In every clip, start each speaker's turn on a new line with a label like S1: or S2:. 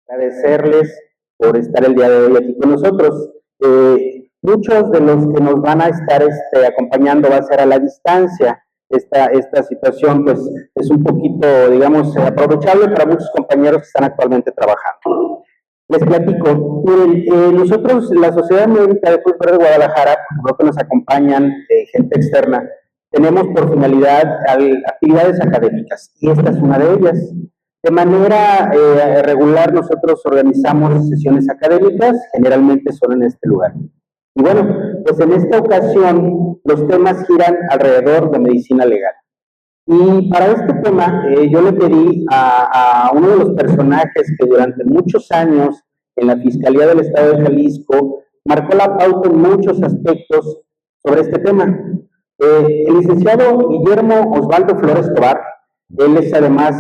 S1: agradecerles por estar el día de hoy aquí con nosotros. Muchos de los que nos van a estar acompañando va a ser a la distancia. Esta situación pues es un poquito, digamos, aprovechable para muchos compañeros que están actualmente trabajando. Les platico, miren, nosotros, la Sociedad Médica de Cruz Verde de Guadalajara, por lo que nos acompañan gente externa, tenemos por finalidad actividades académicas, y esta es una de ellas. De manera regular nosotros organizamos sesiones académicas, generalmente son en este lugar. Y bueno, pues en esta ocasión los temas giran alrededor de medicina legal. Y para este tema yo le pedí a uno de los personajes que durante muchos años en la Fiscalía del Estado de Jalisco marcó la pauta en muchos aspectos sobre este tema. El licenciado Guillermo Osvaldo Flores Tobar, él es además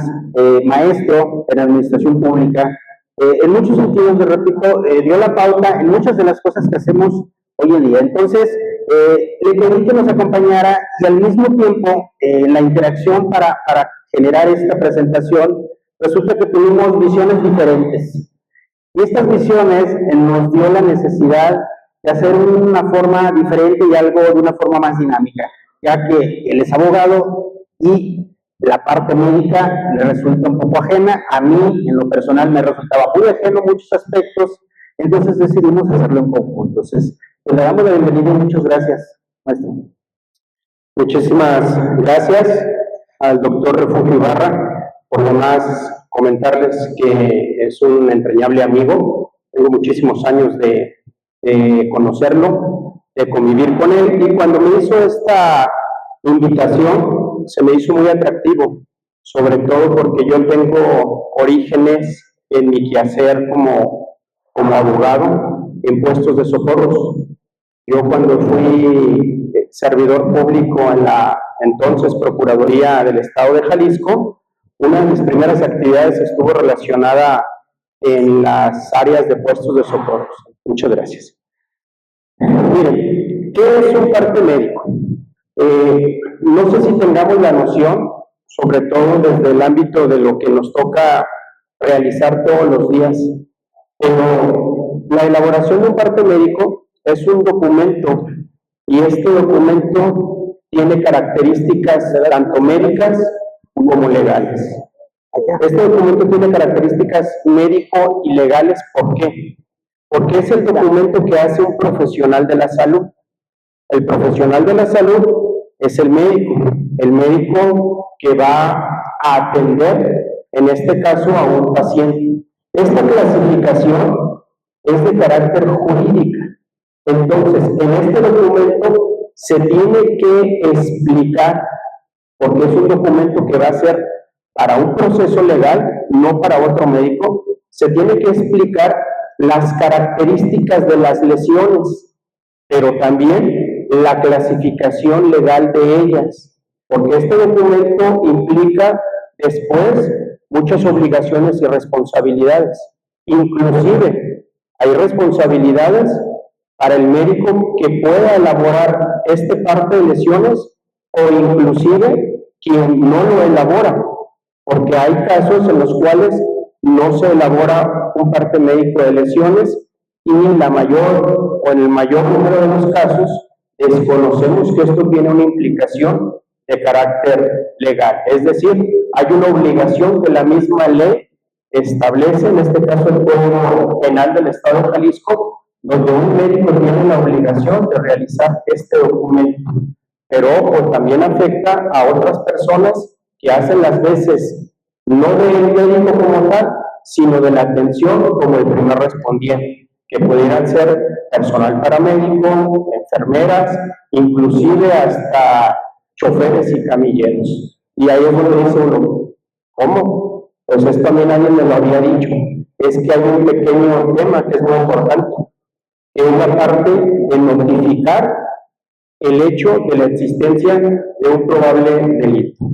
S1: maestro en Administración Pública, en muchos sentidos, de repito, dio la pauta en muchas de las cosas que hacemos hoy en día. Entonces, le pedí que nos acompañara y al mismo tiempo la interacción para generar esta presentación, resulta que tuvimos visiones diferentes. Y estas visiones nos dio la necesidad de hacer una forma diferente y algo de una forma más dinámica, ya que él es abogado y la parte médica le resulta un poco ajena. A mí, en lo personal, me resultaba muy ajeno en muchos aspectos, entonces decidimos hacerlo en conjunto. Entonces, pues le damos la bienvenida y muchas gracias, maestro.
S2: Muchísimas gracias al doctor Refugio Ibarra. Por lo demás, comentarles que es un entrañable amigo. Tengo muchísimos años de conocerlo, de convivir con él, y cuando me hizo esta invitación se me hizo muy atractivo, sobre todo porque yo tengo orígenes en mi quehacer como abogado en puestos de socorros. Yo cuando fui servidor público en la entonces Procuraduría del Estado de Jalisco, una de mis primeras actividades estuvo relacionada en las áreas de puestos de socorros. Muchas gracias. Miren, ¿qué es un parte médico? No sé si tengamos la noción, sobre todo desde el ámbito de lo que nos toca realizar todos los días, pero la elaboración de un parte médico es un documento, y este documento tiene características tanto médicas como legales. Este documento tiene características médico y legales, ¿por qué? Porque es el documento que hace un profesional de la salud. El profesional de la salud es el médico que va a atender, en este caso, a un paciente. Esta clasificación es de carácter jurídico. Entonces, en este documento se tiene que explicar, porque es un documento que va a ser para un proceso legal, no para otro médico, se tiene que explicar las características de las lesiones, pero también la clasificación legal de ellas, porque este documento implica después muchas obligaciones y responsabilidades. Inclusive hay responsabilidades para el médico que pueda elaborar este parte de lesiones, o inclusive quien no lo elabora, porque hay casos en los cuales no se elabora un parte médico de lesiones, y en la mayor o en el mayor número de los casos desconocemos que esto tiene una implicación de carácter legal. Es decir, hay una obligación que la misma ley establece, en este caso el Código Penal del Estado de Jalisco, donde un médico tiene la obligación de realizar este documento. Pero ojo, también afecta a otras personas que hacen las veces no del médico como tal, sino de la atención como el primer respondiente, que pudieran ser personal paramédico, enfermeras, inclusive hasta choferes y camilleros. Y ahí es donde dice uno, ¿cómo? Pues esto también alguien me lo había dicho. Es que hay un pequeño tema que es muy importante, que es la parte de notificar el hecho de la existencia de un probable delito.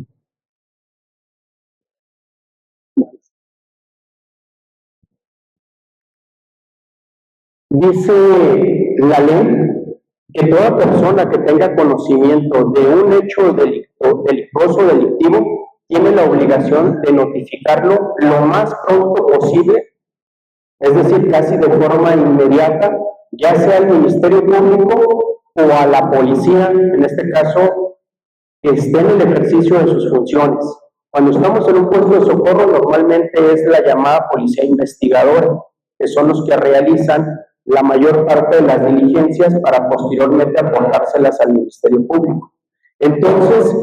S2: Dice la ley que toda persona que tenga conocimiento de un hecho delictuoso o delictivo tiene la obligación de notificarlo lo más pronto posible es decir, casi de forma inmediata, ya sea al Ministerio Público o a la policía, en este caso, que esté en el ejercicio de sus funciones. Cuando estamos en un puesto de socorro, normalmente es la llamada policía investigadora, que son los que realizan la mayor parte de las diligencias para posteriormente aportárselas al Ministerio Público. Entonces,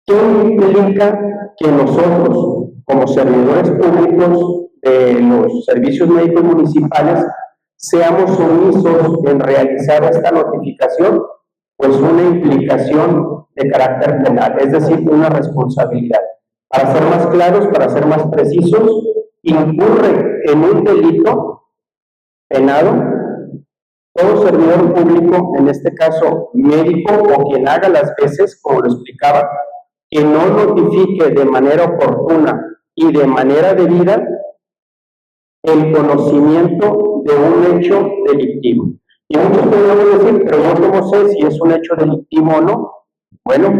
S2: ¿qué implica que nosotros, como servidores públicos de los servicios médicos municipales, seamos omisos en realizar esta notificación? Pues una implicación de carácter penal, es decir, una responsabilidad. Para ser más claros, para ser más precisos, incurre en un delito penado todo servidor público, en este caso médico o quien haga las veces, como lo explicaba, que no notifique de manera oportuna y de manera debida el conocimiento de un hecho delictivo. Y muchos podríamos decir, pero yo cómo sé si es un hecho delictivo o no. Bueno,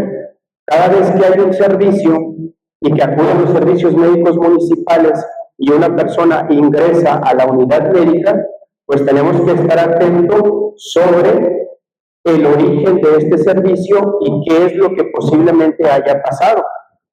S2: cada vez que hay un servicio y que acuden los servicios médicos municipales y una persona ingresa a la unidad médica, pues tenemos que estar atentos sobre el origen de este servicio y qué es lo que posiblemente haya pasado.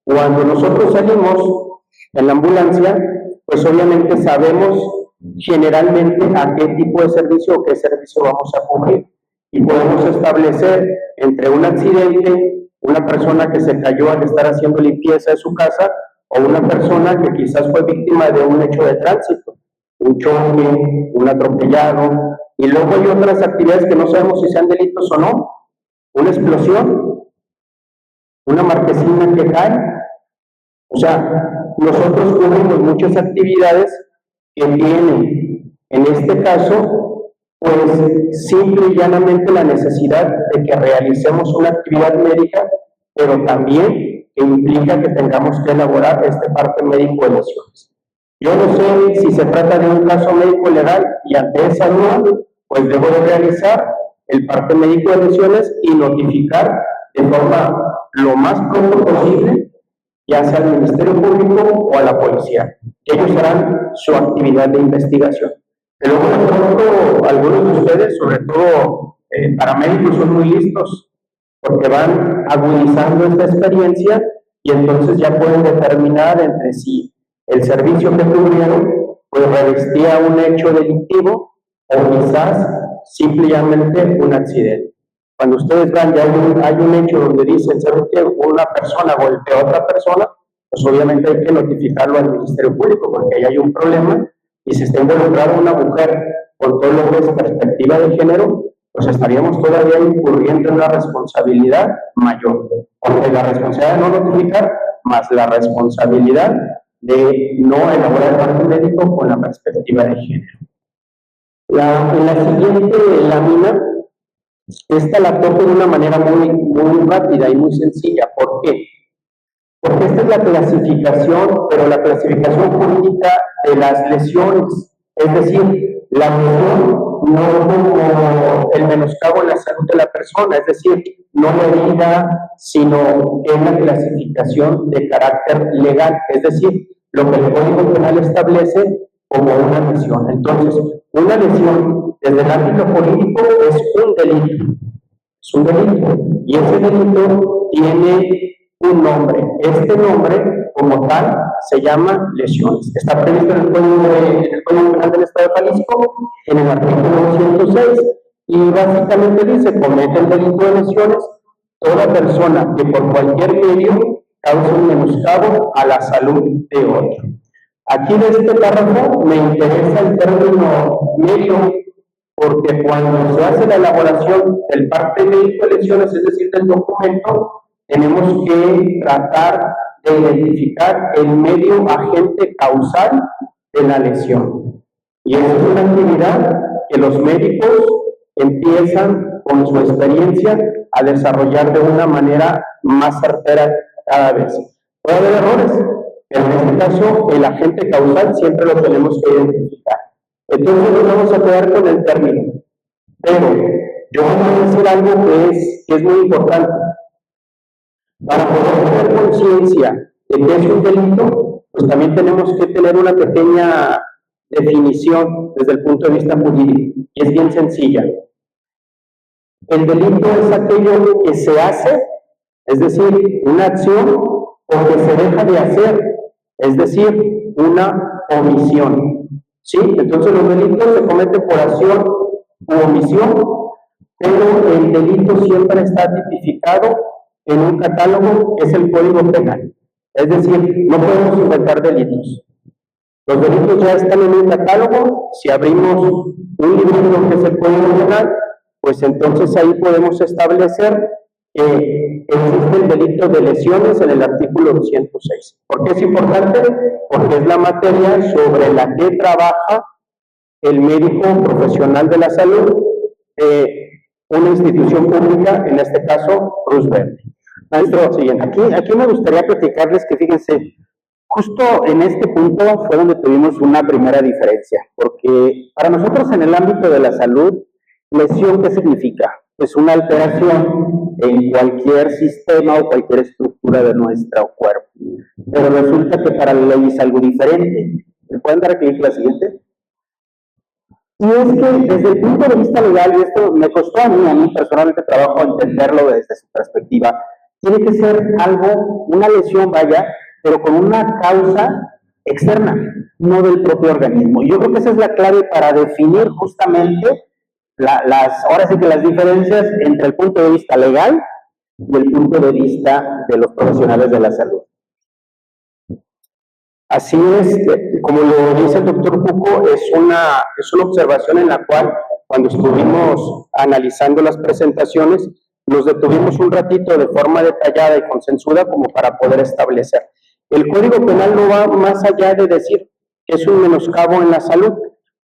S2: Cuando nosotros salimos en la ambulancia, pues obviamente sabemos generalmente a qué tipo de servicio o qué servicio vamos a cubrir y podemos establecer entre un accidente, una persona que se cayó al estar haciendo limpieza de su casa o una persona que quizás fue víctima de un hecho de tránsito, un choque, un atropellado, y luego hay otras actividades que no sabemos si sean delitos o no, una explosión, una marquesina que cae. O sea, nosotros cubrimos muchas actividades que tienen, en este caso, pues simple y llanamente la necesidad de que realicemos una actividad médica, pero también que implica que tengamos que elaborar este parte médico de lesiones. Yo no sé si se trata de un caso médico legal y ante esa duda, pues debo de realizar el parte médico de lesiones y notificar de forma lo más pronto posible, ya sea al Ministerio Público o a la policía. Ellos harán su actividad de investigación. Pero bueno, de pronto, algunos de ustedes, sobre todo paramédicos, son muy listos porque van agudizando esta experiencia y entonces ya pueden determinar entre sí el servicio que cubrieron pues revestía un hecho delictivo o quizás simplemente un accidente. Cuando ustedes van, ya hay un hecho donde dicen, ¿saben qué? Una persona golpeó a otra persona, pues obviamente hay que notificarlo al Ministerio Público porque ahí hay un problema y si está involucrada una mujer con todo lo que es perspectiva de género, pues estaríamos todavía incurriendo en una responsabilidad mayor, porque la responsabilidad de no notificar más la responsabilidad de no elaborar el parte médico con la perspectiva de género. En la siguiente lámina, esta la toco de una manera muy rápida y muy sencilla. ¿Por qué? Porque esta es la clasificación, pero la clasificación jurídica de las lesiones. Es decir, la lesión no como el menoscabo en la salud de la persona, es decir, no la herida, sino es la clasificación de carácter legal, es decir, lo que el Código Penal establece como una lesión. Entonces, una lesión desde el ámbito político es un delito. Es un delito. Y ese delito tiene un nombre. Este nombre, como tal, se llama lesiones. Está previsto en el Código Penal del Estado de Jalisco, en el artículo 206, y básicamente dice, comete el delito de lesiones toda persona que por cualquier medio cause un menoscabo a la salud de otro. Aquí de este párrafo me interesa el término medio, porque cuando se hace la elaboración del parte médico de lesiones, es decir, del documento, tenemos que tratar de identificar el medio agente causal de la lesión. Y esa es una actividad que los médicos empiezan con su experiencia a desarrollar de una manera más certera cada vez. Puede haber errores, pero en este caso el agente causal siempre lo tenemos que identificar. Entonces nos vamos a quedar con el término. Pero yo voy a decir algo que es muy importante. Para poder tener conciencia de que es un delito, pues también tenemos que tener una pequeña definición desde el punto de vista jurídico, y es bien sencilla. El delito es aquello que se hace, es decir, una acción, o que se deja de hacer, es decir, una omisión. ¿Sí? Entonces los delitos se cometen por acción u omisión, pero el delito siempre está tipificado en un catálogo que es el Código Penal. Es decir, no podemos inventar delitos. Los delitos ya están en un catálogo. Si abrimos un libro que es el Código Penal, pues entonces ahí podemos establecer que existe el delito de lesiones en el artículo 206. ¿Por qué es importante? Porque es la materia sobre la que trabaja el médico profesional de la salud, una institución pública, en este caso, Cruz Verde. Maestro, aquí me gustaría platicarles que, fíjense, justo en este punto fue donde tuvimos una primera diferencia, porque para nosotros en el ámbito de la salud, lesión, ¿qué significa? Pues una alteración en cualquier sistema o cualquier estructura de nuestro cuerpo. Pero resulta que para la ley es algo diferente. ¿Me pueden dar aquí la siguiente? Y es que desde el punto de vista legal, y esto me costó a mí personalmente trabajo entenderlo desde su perspectiva, tiene que ser algo, una lesión, vaya, pero con una causa externa, no del propio organismo. Y yo creo que esa es la clave para definir justamente ahora sí que las diferencias entre el punto de vista legal y el punto de vista de los profesionales de la salud. Así es, como lo dice el doctor Cuco, es una observación en la cual, cuando estuvimos analizando las presentaciones, nos detuvimos un ratito de forma detallada y consensuada como para poder establecer. El Código Penal no va más allá de decir que es un menoscabo en la salud,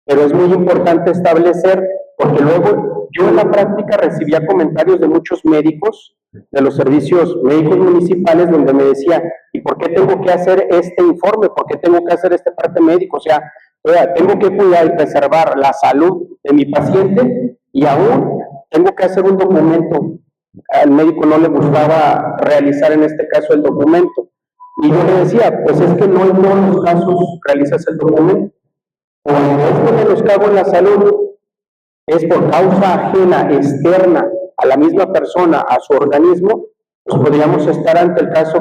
S2: pero es muy importante establecer, porque luego yo en la práctica recibía comentarios de muchos médicos, de los servicios médicos municipales, donde me decían, ¿y por qué tengo que hacer este informe? ¿Por qué tengo que hacer este parte médico? O sea, tengo que cuidar y preservar la salud de mi paciente y aún tengo que hacer un documento. Al médico no le gustaba realizar en este caso el documento. Y yo le decía, pues es que no en todos los casos realizas el documento. Cuando esto menoscabo en la salud es por causa ajena, externa a la misma persona, a su organismo, pues podríamos estar ante el caso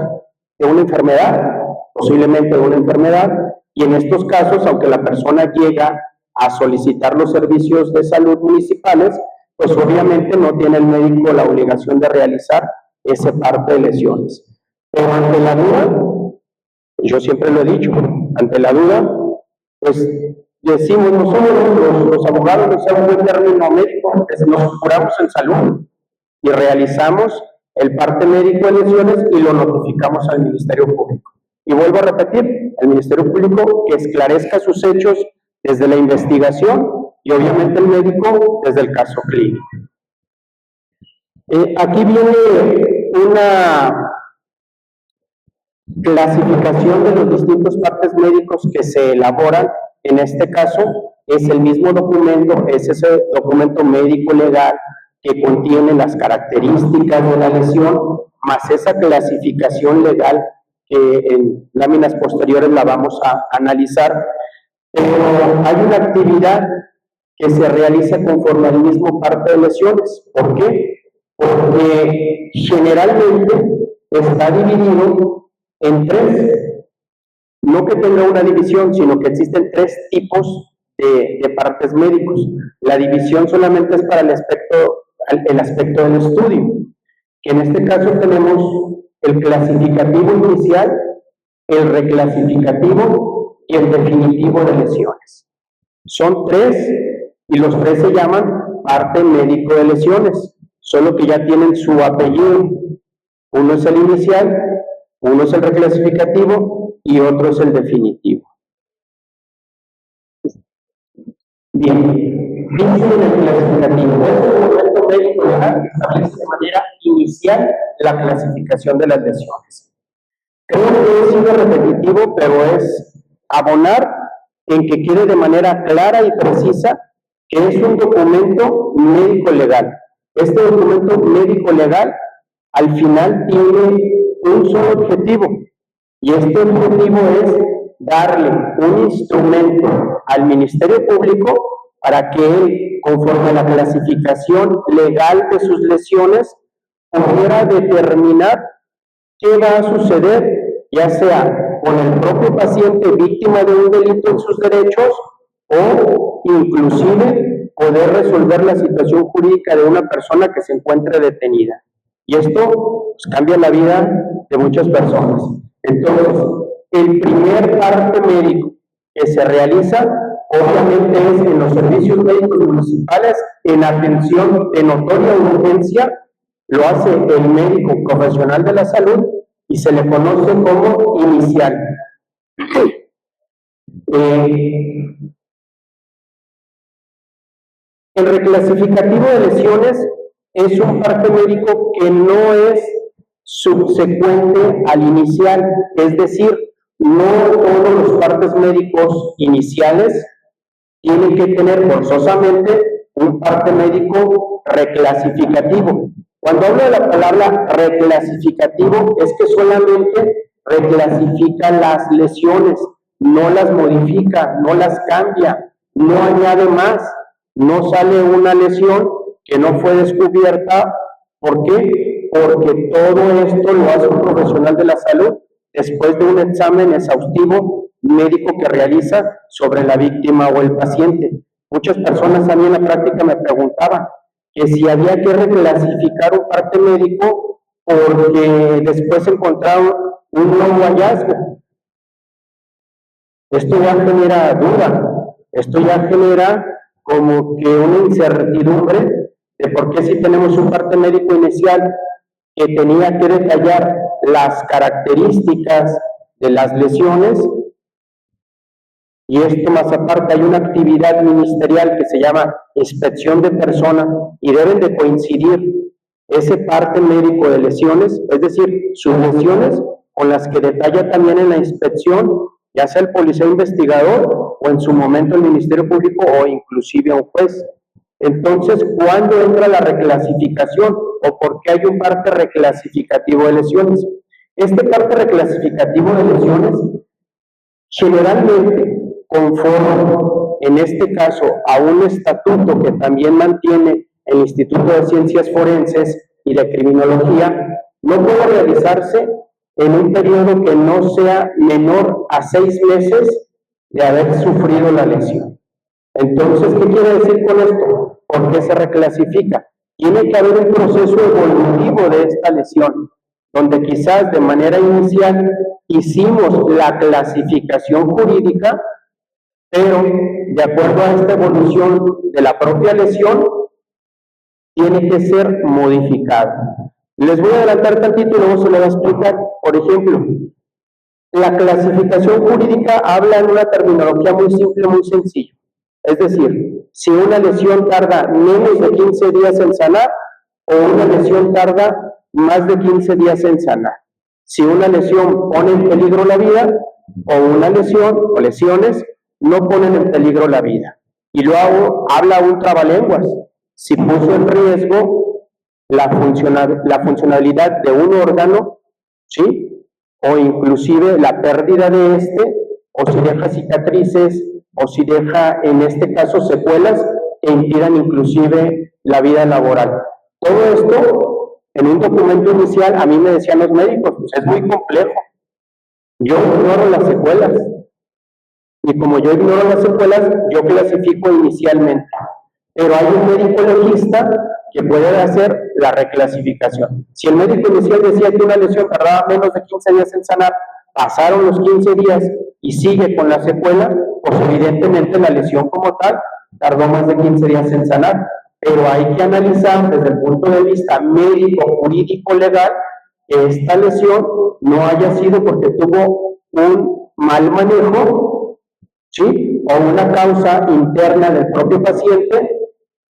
S2: de una enfermedad, posiblemente de una enfermedad, y en estos casos, aunque la persona llega a solicitar los servicios de salud municipales, pues obviamente no tiene el médico la obligación de realizar ese parte de lesiones. Pero ante la duda, yo siempre lo he dicho, ante la duda, pues decimos nosotros, los abogados, no usamos un término médico, nos curamos en salud y realizamos el parte médico de lesiones y lo notificamos al Ministerio Público. Y vuelvo a repetir, el Ministerio Público que esclarezca sus hechos desde la investigación y obviamente el médico desde el caso clínico. Aquí viene una clasificación de los distintos partes médicos que se elaboran. En este caso es el mismo documento, es ese documento médico legal que contiene las características de la lesión, más esa clasificación legal que en láminas posteriores la vamos a analizar. Pero hay una actividad que se realiza conforme al mismo parte de lesiones. ¿Por qué? Porque generalmente está dividido en tres. No que tenga una división, sino que existen tres tipos de partes médicos. La división solamente es para el aspecto del estudio, que en este caso tenemos el clasificativo inicial, el reclasificativo y el definitivo de lesiones. Son tres y los tres se llaman parte médico de lesiones, solo que ya tienen su apellido. Uno es el inicial, uno es el reclasificativo y otro es el definitivo. Bien, dice en el clasificativo, este documento médico legal establece de manera inicial la clasificación de las lesiones. Creo que he sido repetitivo, pero es abonar en que quede de manera clara y precisa que es un documento médico legal. Este documento médico legal al final tiene un solo objetivo, y este objetivo es darle un instrumento al Ministerio Público para que él, conforme a la clasificación legal de sus lesiones, pudiera determinar qué va a suceder, ya sea con el propio paciente víctima de un delito en sus derechos o inclusive poder resolver la situación jurídica de una persona que se encuentre detenida. Y esto pues, cambia la vida de muchas personas. Entonces, el primer parte médico que se realiza, obviamente, es en los servicios médicos municipales, en atención de notoria urgencia, lo hace el médico profesional de la salud y se le conoce como inicial. El reclasificativo de lesiones es un parte médico que no es subsecuente al inicial, es decir, no todos los partes médicos iniciales tienen que tener forzosamente un parte médico reclasificativo. Cuando hablo de la palabra reclasificativo es que solamente reclasifica las lesiones, no las modifica, no las cambia, no añade más, no sale una lesión que no fue descubierta. ¿Por qué? Porque todo esto lo hace un profesional de la salud después de un examen exhaustivo médico que realiza sobre la víctima o el paciente. Muchas personas a mí en la práctica me preguntaban que si había que reclasificar un parte médico porque después encontraron un nuevo hallazgo. Esto ya genera duda, esto ya genera como que una incertidumbre de por qué si tenemos un parte médico inicial que tenía que detallar las características de las lesiones, y esto más aparte hay una actividad ministerial que se llama inspección de persona y deben de coincidir ese parte médico de lesiones, es decir, sus lesiones con las que detalla también en la inspección, ya sea el policía investigador o en su momento el Ministerio Público o inclusive un juez. Entonces, ¿cuándo entra la reclasificación o por qué hay un parte reclasificativo de lesiones? Este parte reclasificativo de lesiones generalmente conforme, en este caso, a un estatuto que también mantiene el Instituto de Ciencias Forenses y de Criminología, no puede realizarse en un periodo que no sea menor a 6 meses de haber sufrido la lesión. Entonces, ¿qué quiere decir con esto? ¿Por qué se reclasifica? Tiene que haber un proceso evolutivo de esta lesión, donde quizás de manera inicial hicimos la clasificación jurídica, pero de acuerdo a esta evolución de la propia lesión, tiene que ser modificada. Les voy a adelantar tantito y luego se lo voy a explicar. Por ejemplo, la clasificación jurídica habla en una terminología muy simple, muy sencilla. Es decir, si una lesión tarda menos de 15 días en sanar o una lesión tarda más de 15 días en sanar. Si una lesión pone en peligro la vida o una lesión o lesiones no ponen en peligro la vida. Y luego habla un trabalenguas. Si puso en riesgo la funcionalidad de un órgano, ¿sí? O inclusive la pérdida de este, o si deja cicatrices, o si deja, en este caso, secuelas que impidan inclusive la vida laboral. Todo esto, en un documento inicial, a mí me decían los médicos, pues es muy complejo. Yo ignoro las secuelas. Y como yo ignoro las secuelas, yo clasifico inicialmente. Pero hay un médico legista que puede hacer la reclasificación. Si el médico inicial decía que una lesión tardaba menos de 15 días en sanar, pasaron los 15 días y sigue con la secuela, pues evidentemente la lesión como tal tardó más de 15 días en sanar. Pero hay que analizar desde el punto de vista médico, jurídico, legal, que esta lesión no haya sido porque tuvo un mal manejo, ¿sí? O una causa interna del propio paciente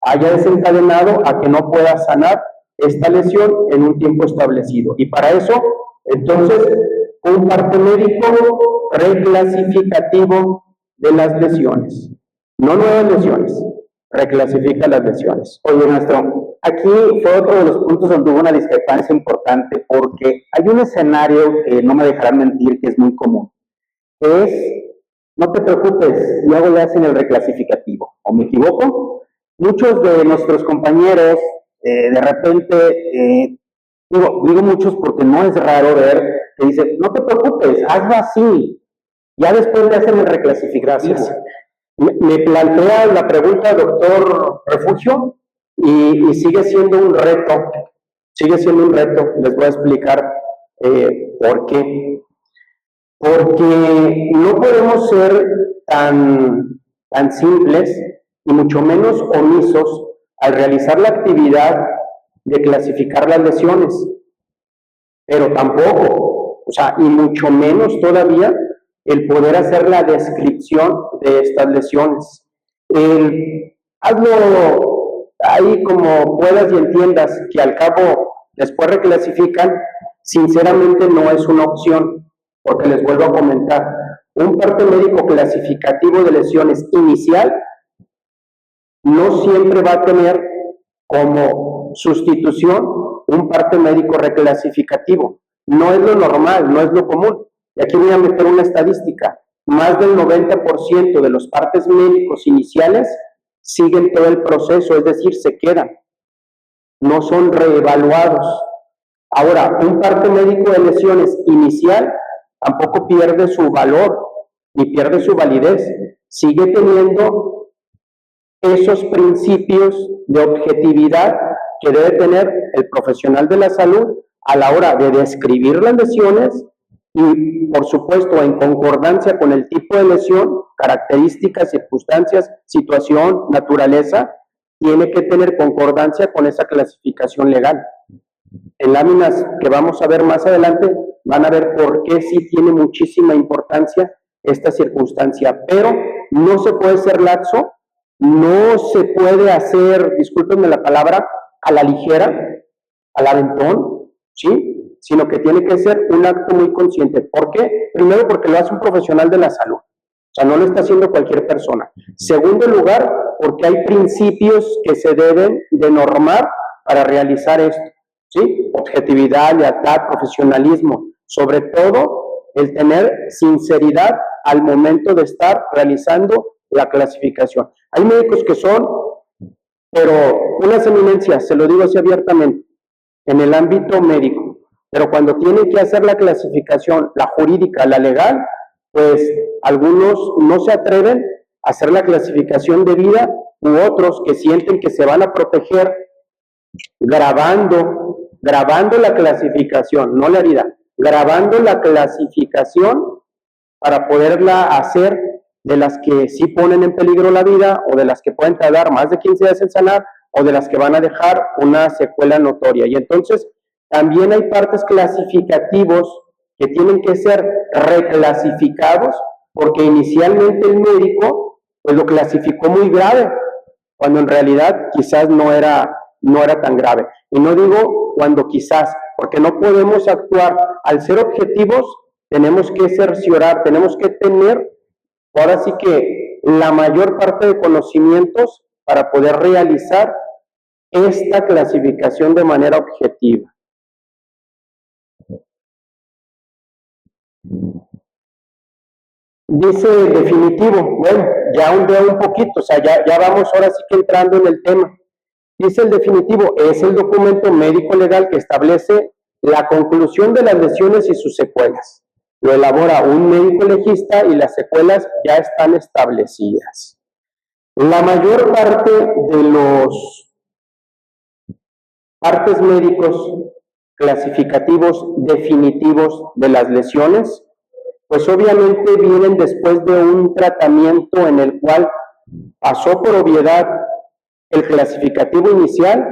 S2: haya desencadenado a que no pueda sanar esta lesión en un tiempo establecido. Y para eso, entonces, un parte médico reclasificativo de las lesiones. No nuevas lesiones, reclasifica las lesiones.
S1: Oye, maestro, aquí fue otro de los puntos donde hubo una discrepancia importante porque hay un escenario que no me dejarán mentir que es muy común, que es no te preocupes, luego le hacen el reclasificativo. ¿O me equivoco? Muchos de nuestros compañeros, de repente, digo muchos porque no es raro ver que dicen, no te preocupes, hazlo así. Ya después le hacen el reclasificativo.
S2: Gracias. Me plantea la pregunta, doctor Refugio, y sigue siendo un reto. Sigue siendo un reto. Les voy a explicar por qué. Porque no podemos ser tan simples y mucho menos omisos al realizar la actividad de clasificar las lesiones, pero tampoco, o sea, y mucho menos todavía el poder hacer la descripción de estas lesiones. Hazlo ahí como puedas y entiendas que al cabo después reclasifican, sinceramente no es una opción, porque les vuelvo a comentar, un parte médico clasificativo de lesiones inicial no siempre va a tener como sustitución un parte médico reclasificativo. No es lo normal, no es lo común. Y aquí voy a meter una estadística. Más del 90% de los partes médicos iniciales siguen todo el proceso, es decir, se quedan. No son reevaluados. Ahora, un parte médico de lesiones inicial tampoco pierde su valor ni pierde su validez. Sigue teniendo esos principios de objetividad que debe tener el profesional de la salud a la hora de describir las lesiones y, por supuesto, en concordancia con el tipo de lesión, características, circunstancias, situación, naturaleza, tiene que tener concordancia con esa clasificación legal. En láminas que vamos a ver más adelante van a ver por qué sí tiene muchísima importancia esta circunstancia, pero no se puede ser laxo, no se puede hacer, discúlpenme la palabra, a la ligera, al aventón, ¿sí? Sino que tiene que ser un acto muy consciente. ¿Por qué? Primero, porque lo hace un profesional de la salud, o sea, no lo está haciendo cualquier persona. Segundo lugar, porque hay principios que se deben de normar para realizar esto, ¿sí? Objetividad, lealtad, profesionalismo, sobre todo el tener sinceridad al momento de estar realizando la clasificación. Hay médicos que son, pero unas eminencias, se lo digo así abiertamente, en el ámbito médico, pero cuando tienen que hacer la clasificación, la jurídica, la legal, pues algunos no se atreven a hacer la clasificación debida, u otros que sienten que se van a proteger grabando la clasificación, no la herida, grabando la clasificación para poderla hacer, de las que sí ponen en peligro la vida o de las que pueden tardar más de 15 días en sanar o de las que van a dejar una secuela notoria. Y entonces también hay partes clasificativos que tienen que ser reclasificados porque inicialmente el médico pues lo clasificó muy grave, cuando en realidad quizás no era tan grave. Y no digo cuando quizás, porque no podemos actuar, al ser objetivos, tenemos que cerciorar, tenemos que tener, ahora sí que la mayor parte de conocimientos para poder realizar esta clasificación de manera objetiva. Dice definitivo, bueno, ya ondea un poquito, o sea, ya vamos ahora sí que entrando en el tema. Dice el definitivo, es el documento médico legal que establece la conclusión de las lesiones y sus secuelas. Lo elabora un médico legista y las secuelas ya están establecidas. La mayor parte de los partes médicos clasificativos definitivos de las lesiones, pues obviamente vienen después de un tratamiento en el cual pasó por obviedad el clasificativo inicial,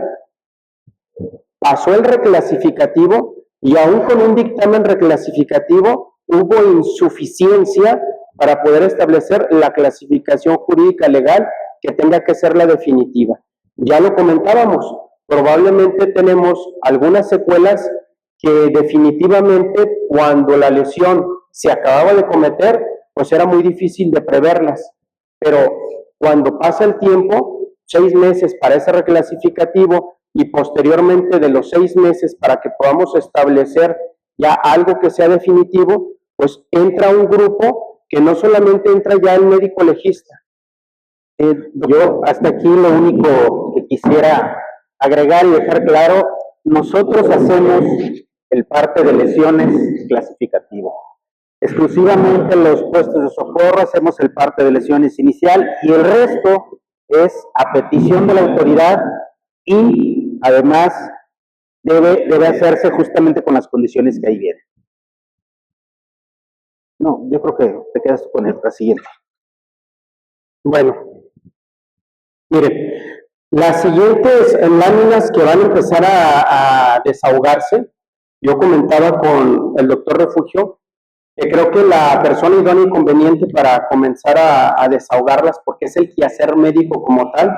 S2: pasó el reclasificativo y aún con un dictamen reclasificativo hubo insuficiencia para poder establecer la clasificación jurídica legal que tenga que ser la definitiva. Ya lo comentábamos, probablemente tenemos algunas secuelas que definitivamente cuando la lesión se acababa de cometer, pues era muy difícil de preverlas, pero cuando pasa el tiempo, 6 meses para ese reclasificativo y posteriormente de los 6 meses para que podamos establecer ya algo que sea definitivo, pues entra un grupo que no solamente entra ya el médico legista.
S1: Yo hasta aquí lo único que quisiera agregar y dejar claro, nosotros hacemos el parte de lesiones clasificativo. Exclusivamente los puestos de socorro hacemos el parte de lesiones inicial y el resto es a petición de la autoridad y además debe hacerse justamente con las condiciones que ahí vienen. No, yo creo que te quedas con la siguiente.
S2: Bueno, miren, las siguientes láminas que van a empezar a desahogarse, yo comentaba con el doctor Refugio, que creo que la persona idónea y conveniente para comenzar a desahogarlas, porque es el quehacer médico como tal,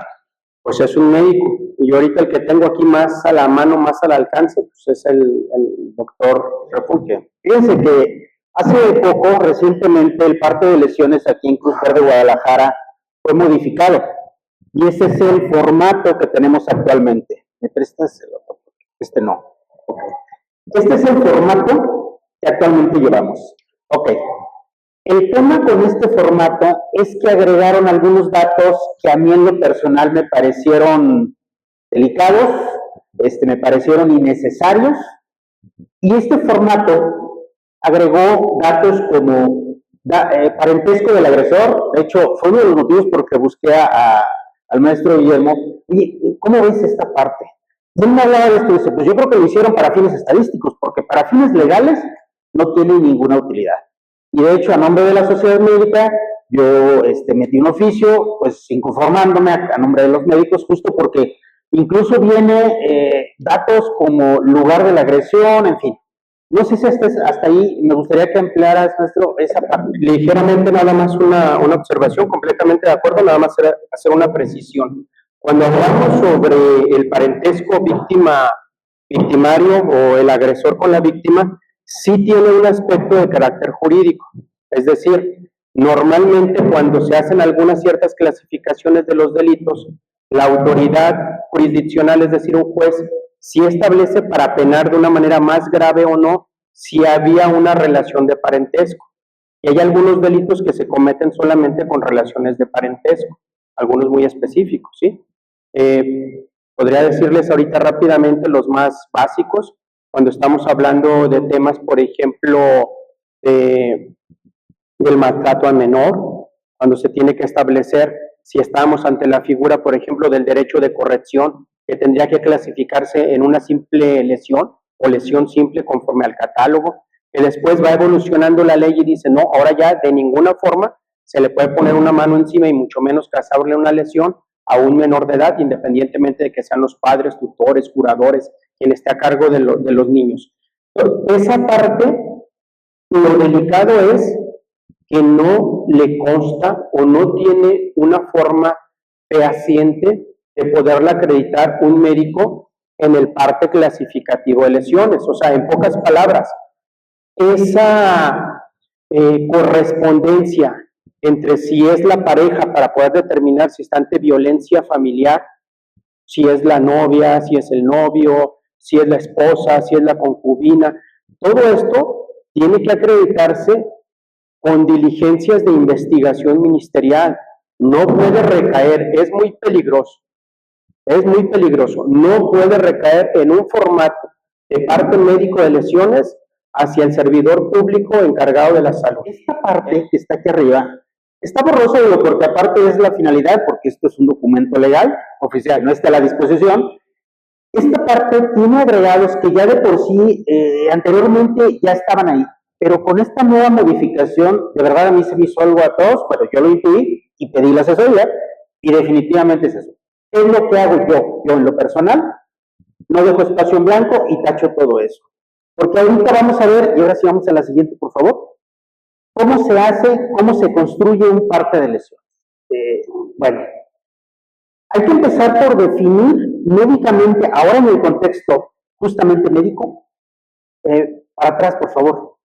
S2: pues es un médico. Y yo ahorita el que tengo aquí más a la mano, más al alcance, pues es el doctor Refugio.
S1: Fíjense que hace poco, recientemente, el parte de lesiones aquí en Cruz Verde, Guadalajara, fue modificado. Y ese es el formato que tenemos actualmente. ¿Me prestas el otro? Este no. Este es el formato que actualmente llevamos. Ok. El tema con este formato es que agregaron algunos datos que a mí en lo personal me parecieron delicados, me parecieron innecesarios, y este formato agregó datos como parentesco del agresor. De hecho, fue uno de los motivos por que busqué al maestro Guillermo. Oye, ¿cómo ves esta parte? Y él me hablaba de esto y dice, pues yo creo que lo hicieron para fines estadísticos, porque para fines legales no tiene ninguna utilidad. Y de hecho, a nombre de la sociedad médica, yo metí un oficio, pues inconformándome a nombre de los médicos, justo porque incluso viene datos como lugar de la agresión, en fin. No sé si hasta ahí me gustaría que ampliaras, maestro, esa parte.
S2: Ligeramente nada más una observación, completamente de acuerdo, nada más era hacer una precisión. Cuando hablamos sobre el parentesco victimario o el agresor con la víctima, sí tiene un aspecto de carácter jurídico. Es decir, normalmente cuando se hacen algunas ciertas clasificaciones de los delitos, la autoridad jurisdiccional, es decir, un juez, sí establece para penar de una manera más grave o no si había una relación de parentesco. Y hay algunos delitos que se cometen solamente con relaciones de parentesco, algunos muy específicos, ¿sí? Podría decirles ahorita rápidamente los más básicos, cuando estamos hablando de temas, por ejemplo, del maltrato al menor, cuando se tiene que establecer si estamos ante la figura, por ejemplo, del derecho de corrección, que tendría que clasificarse en una simple lesión o lesión simple conforme al catálogo, que después va evolucionando la ley y dice, no, ahora ya de ninguna forma se le puede poner una mano encima y mucho menos causarle una lesión a un menor de edad, independientemente de que sean los padres, tutores, curadores, quien esté a cargo de los niños. Esa parte, lo delicado es que no le consta o no tiene una forma fehaciente de poderla acreditar un médico en el parte clasificativo de lesiones. O sea, en pocas palabras, esa correspondencia entre si es la pareja para poder determinar si está ante violencia familiar, si es la novia, si es el novio, si es la esposa, si es la concubina, todo esto tiene que acreditarse con diligencias de investigación ministerial. No puede recaer, es muy peligroso, no puede recaer en un formato de parte médico de lesiones hacia el servidor público encargado de la salud.
S1: Esta parte que está aquí arriba está borrosa, porque aparte es la finalidad, porque esto es un documento legal, oficial, no está a la disposición. Esta parte tiene agregados que ya de por sí anteriormente ya estaban ahí, pero con esta nueva modificación, de verdad a mí se me hizo algo a todos, bueno, yo lo intuí y pedí la asesoría, y definitivamente es eso. ¿Qué es lo que hago yo? Yo en lo personal, no dejo espacio en blanco y tacho todo eso. Porque ahorita vamos a ver, y ahora sí vamos a la siguiente, por favor, cómo se hace, cómo se construye un parte de lesiones. Bueno, hay que empezar por definir médicamente, ahora en el contexto justamente médico, para atrás, por favor.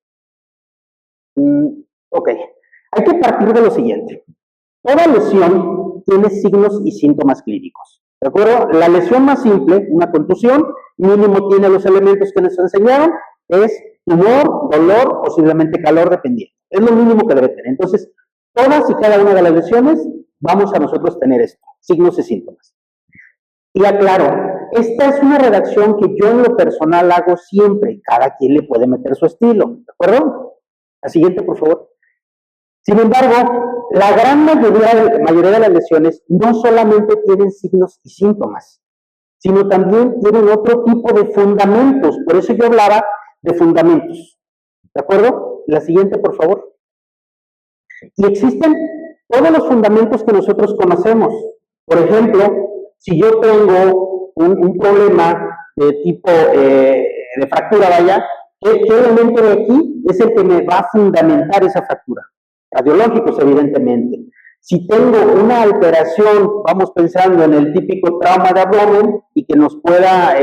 S1: Ok, hay que partir de lo siguiente. Toda lesión tiene signos y síntomas clínicos, ¿de acuerdo? La lesión más simple, una contusión, mínimo tiene los elementos que nos enseñaron, es tumor, dolor, posiblemente calor, dependiendo. Es lo mínimo que debe tener. Entonces, todas y cada una de las lesiones vamos a nosotros tener esto, signos y síntomas. Y aclaro, esta es una redacción que yo en lo personal hago siempre, cada quien le puede meter su estilo, ¿de acuerdo? La siguiente, por favor. Sin embargo, la gran mayoría de las lesiones no solamente tienen signos y síntomas, sino también tienen otro tipo de fundamentos. Por eso yo hablaba de fundamentos. ¿De acuerdo? La siguiente, por favor. Y existen todos los fundamentos que nosotros conocemos. Por ejemplo, si yo tengo un problema de tipo de fractura, vaya, ¿qué elemento de aquí es el que me va a fundamentar esa fractura? Radiológicos, evidentemente. Si tengo una alteración, vamos pensando en el típico trauma de abdomen y que nos pueda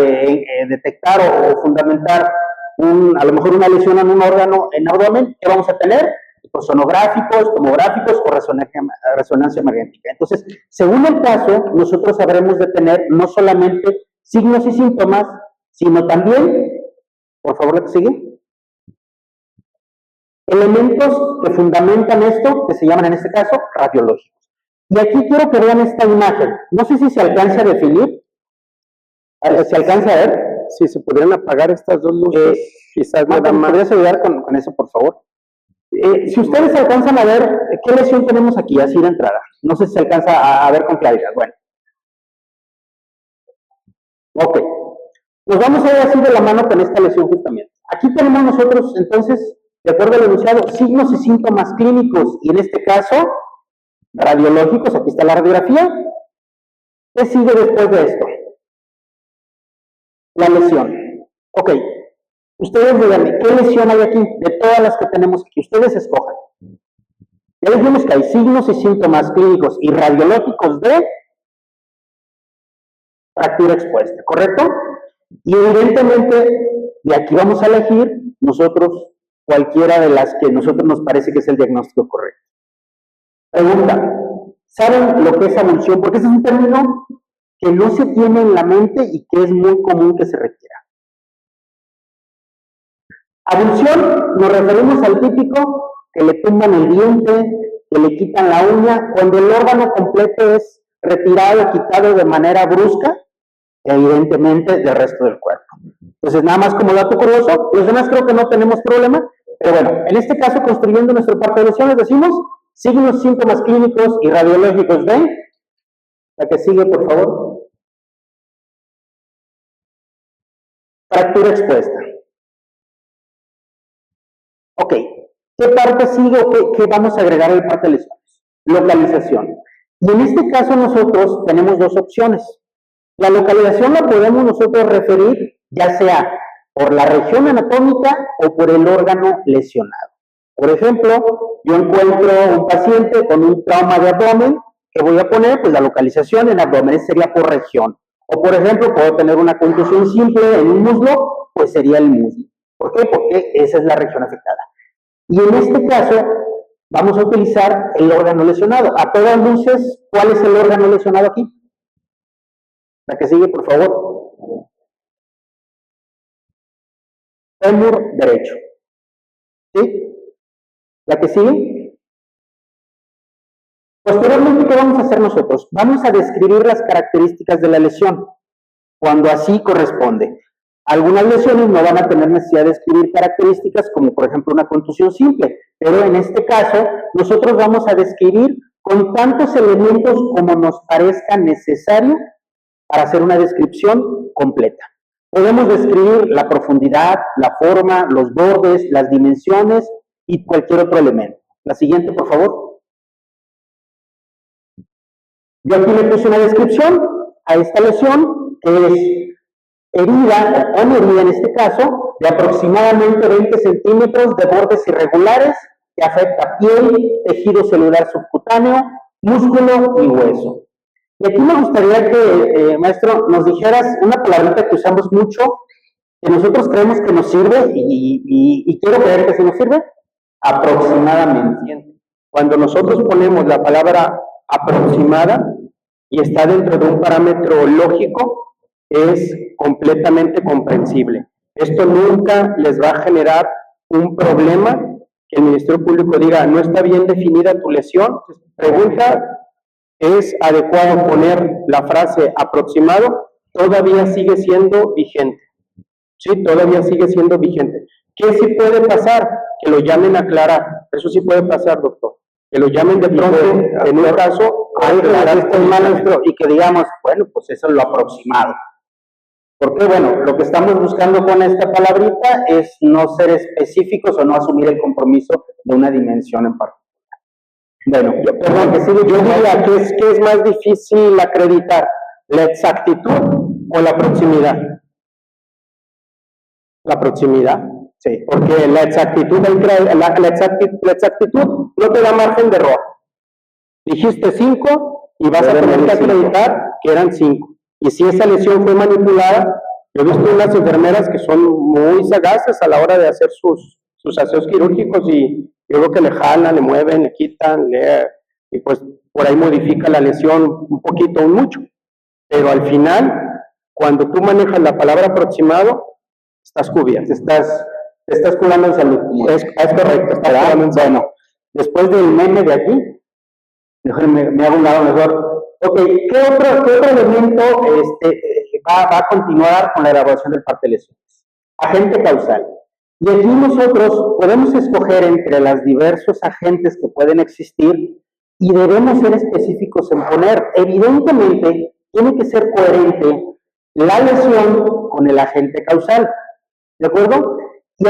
S1: detectar o fundamentar a lo mejor una lesión en un órgano en abdomen, ¿qué vamos a tener? Pues sonográficos, tomográficos o resonancia magnética. Entonces, según el caso, nosotros sabremos de tener no solamente signos y síntomas, sino también, por favor, la que sigue, elementos que fundamentan esto, que se llaman en este caso radiológicos. Y aquí quiero que vean esta imagen. No sé si se alcanza a definir. ¿Se alcanza a ver?
S2: Si se pudieran apagar estas dos luces, quizás
S1: ¿me podrías ayudar con eso, por favor? Si ustedes alcanzan a ver, ¿qué lesión tenemos aquí, así de entrada? No sé si se alcanza a ver con claridad. Bueno. Ok. Nos vamos a ir así de la mano con esta lesión justamente. Aquí tenemos nosotros, entonces, de acuerdo al enunciado, signos y síntomas clínicos, y en este caso, radiológicos. Aquí está la radiografía. ¿Qué sigue después de esto? La lesión. Ok. Ustedes díganme, ¿qué lesión hay aquí? De todas las que tenemos aquí, ustedes escojan. Ya dijimos que hay signos y síntomas clínicos y radiológicos de fractura expuesta, ¿correcto? Y evidentemente, de aquí vamos a elegir nosotros cualquiera de las que a nosotros nos parece que es el diagnóstico correcto. Pregunta, ¿saben lo que es avulsión? Porque ese es un término que no se tiene en la mente y que es muy común que se requiera. Avulsión nos referimos al típico que le tumban el diente, que le quitan la uña, cuando el órgano completo es retirado, quitado de manera brusca, evidentemente del resto del cuerpo. Entonces, nada más como dato curioso, los demás creo que no tenemos problema, pero bueno, en este caso, construyendo nuestra parte de lesiones, decimos signos, síntomas clínicos y radiológicos de, la que sigue, por favor, fractura expuesta. Ok, ¿qué parte sigue o qué vamos a agregar en parte de lesiones? Localización. Y en este caso nosotros tenemos dos opciones. La localización la podemos nosotros referir ya sea por la región anatómica o por el órgano lesionado. Por ejemplo, yo encuentro un paciente con un trauma de abdomen, que voy a poner, pues la localización en abdomen sería por región. O por ejemplo, puedo tener una contusión simple en un muslo, pues sería el muslo. ¿Por qué? Porque esa es la región afectada. Y en este caso, vamos a utilizar el órgano lesionado. A todas luces, ¿cuál es el órgano lesionado aquí? La que sigue, por favor. Fémur derecho. ¿Sí? La que sigue. Posteriormente, ¿qué vamos a hacer nosotros? Vamos a describir las características de la lesión, cuando así corresponde. Algunas lesiones no van a tener necesidad de escribir características, como por ejemplo una contusión simple, pero en este caso, nosotros vamos a describir con tantos elementos como nos parezca necesario para hacer una descripción completa. Podemos describir la profundidad, la forma, los bordes, las dimensiones y cualquier otro elemento. La siguiente, por favor. Yo aquí le puse una descripción a esta lesión, que es herida, o con herida en este caso, de aproximadamente 20 centímetros de bordes irregulares, que afecta piel, tejido celular subcutáneo, músculo y hueso. Y aquí me gustaría que, maestro, nos dijeras una palabrita que usamos mucho, que nosotros creemos que nos sirve, y quiero creer que sí nos sirve, aproximadamente. Cuando nosotros ponemos la palabra aproximada y está dentro de un parámetro lógico, es completamente comprensible. Esto nunca les va a generar un problema
S2: que el Ministerio Público diga, no está bien definida tu lesión, pregunta, ¿es adecuado poner la frase aproximado? Todavía sigue siendo vigente. Sí, todavía sigue siendo vigente. ¿Qué sí puede pasar? Que lo llamen a aclarar. Eso sí puede pasar, doctor. Que lo llamen de pronto, en un caso,
S1: y que digamos, bueno, pues eso es lo aproximado. Porque, bueno, lo que estamos buscando con esta palabrita es no ser específicos o no asumir el compromiso de una dimensión en particular. Bueno,
S2: yo diría que es más difícil acreditar, la exactitud o la proximidad. La proximidad, sí, porque la exactitud no te da margen de error. Dijiste 5 y vas a tener que acreditar que eran 5. Y si esa lesión fue manipulada, yo he visto unas enfermeras que son muy sagaces a la hora de hacer sus aseos quirúrgicos y yo creo que le jalan, le mueven, le quitan, y pues por ahí modifica la lesión un poquito o mucho. Pero al final, cuando tú manejas la palabra aproximado, estás cubierto,
S1: estás curando en salud.
S2: Es correcto, estás curando en salud.
S1: Bueno, después del meme de aquí, mejor me hago un lado mejor. Ok, ¿qué otro elemento va a continuar con la elaboración del parte de lesiones? Agente causal. Y aquí nosotros podemos escoger entre los diversos agentes que pueden existir y debemos ser específicos en poner. Evidentemente, tiene que ser coherente la lesión con el agente causal. ¿De acuerdo? Y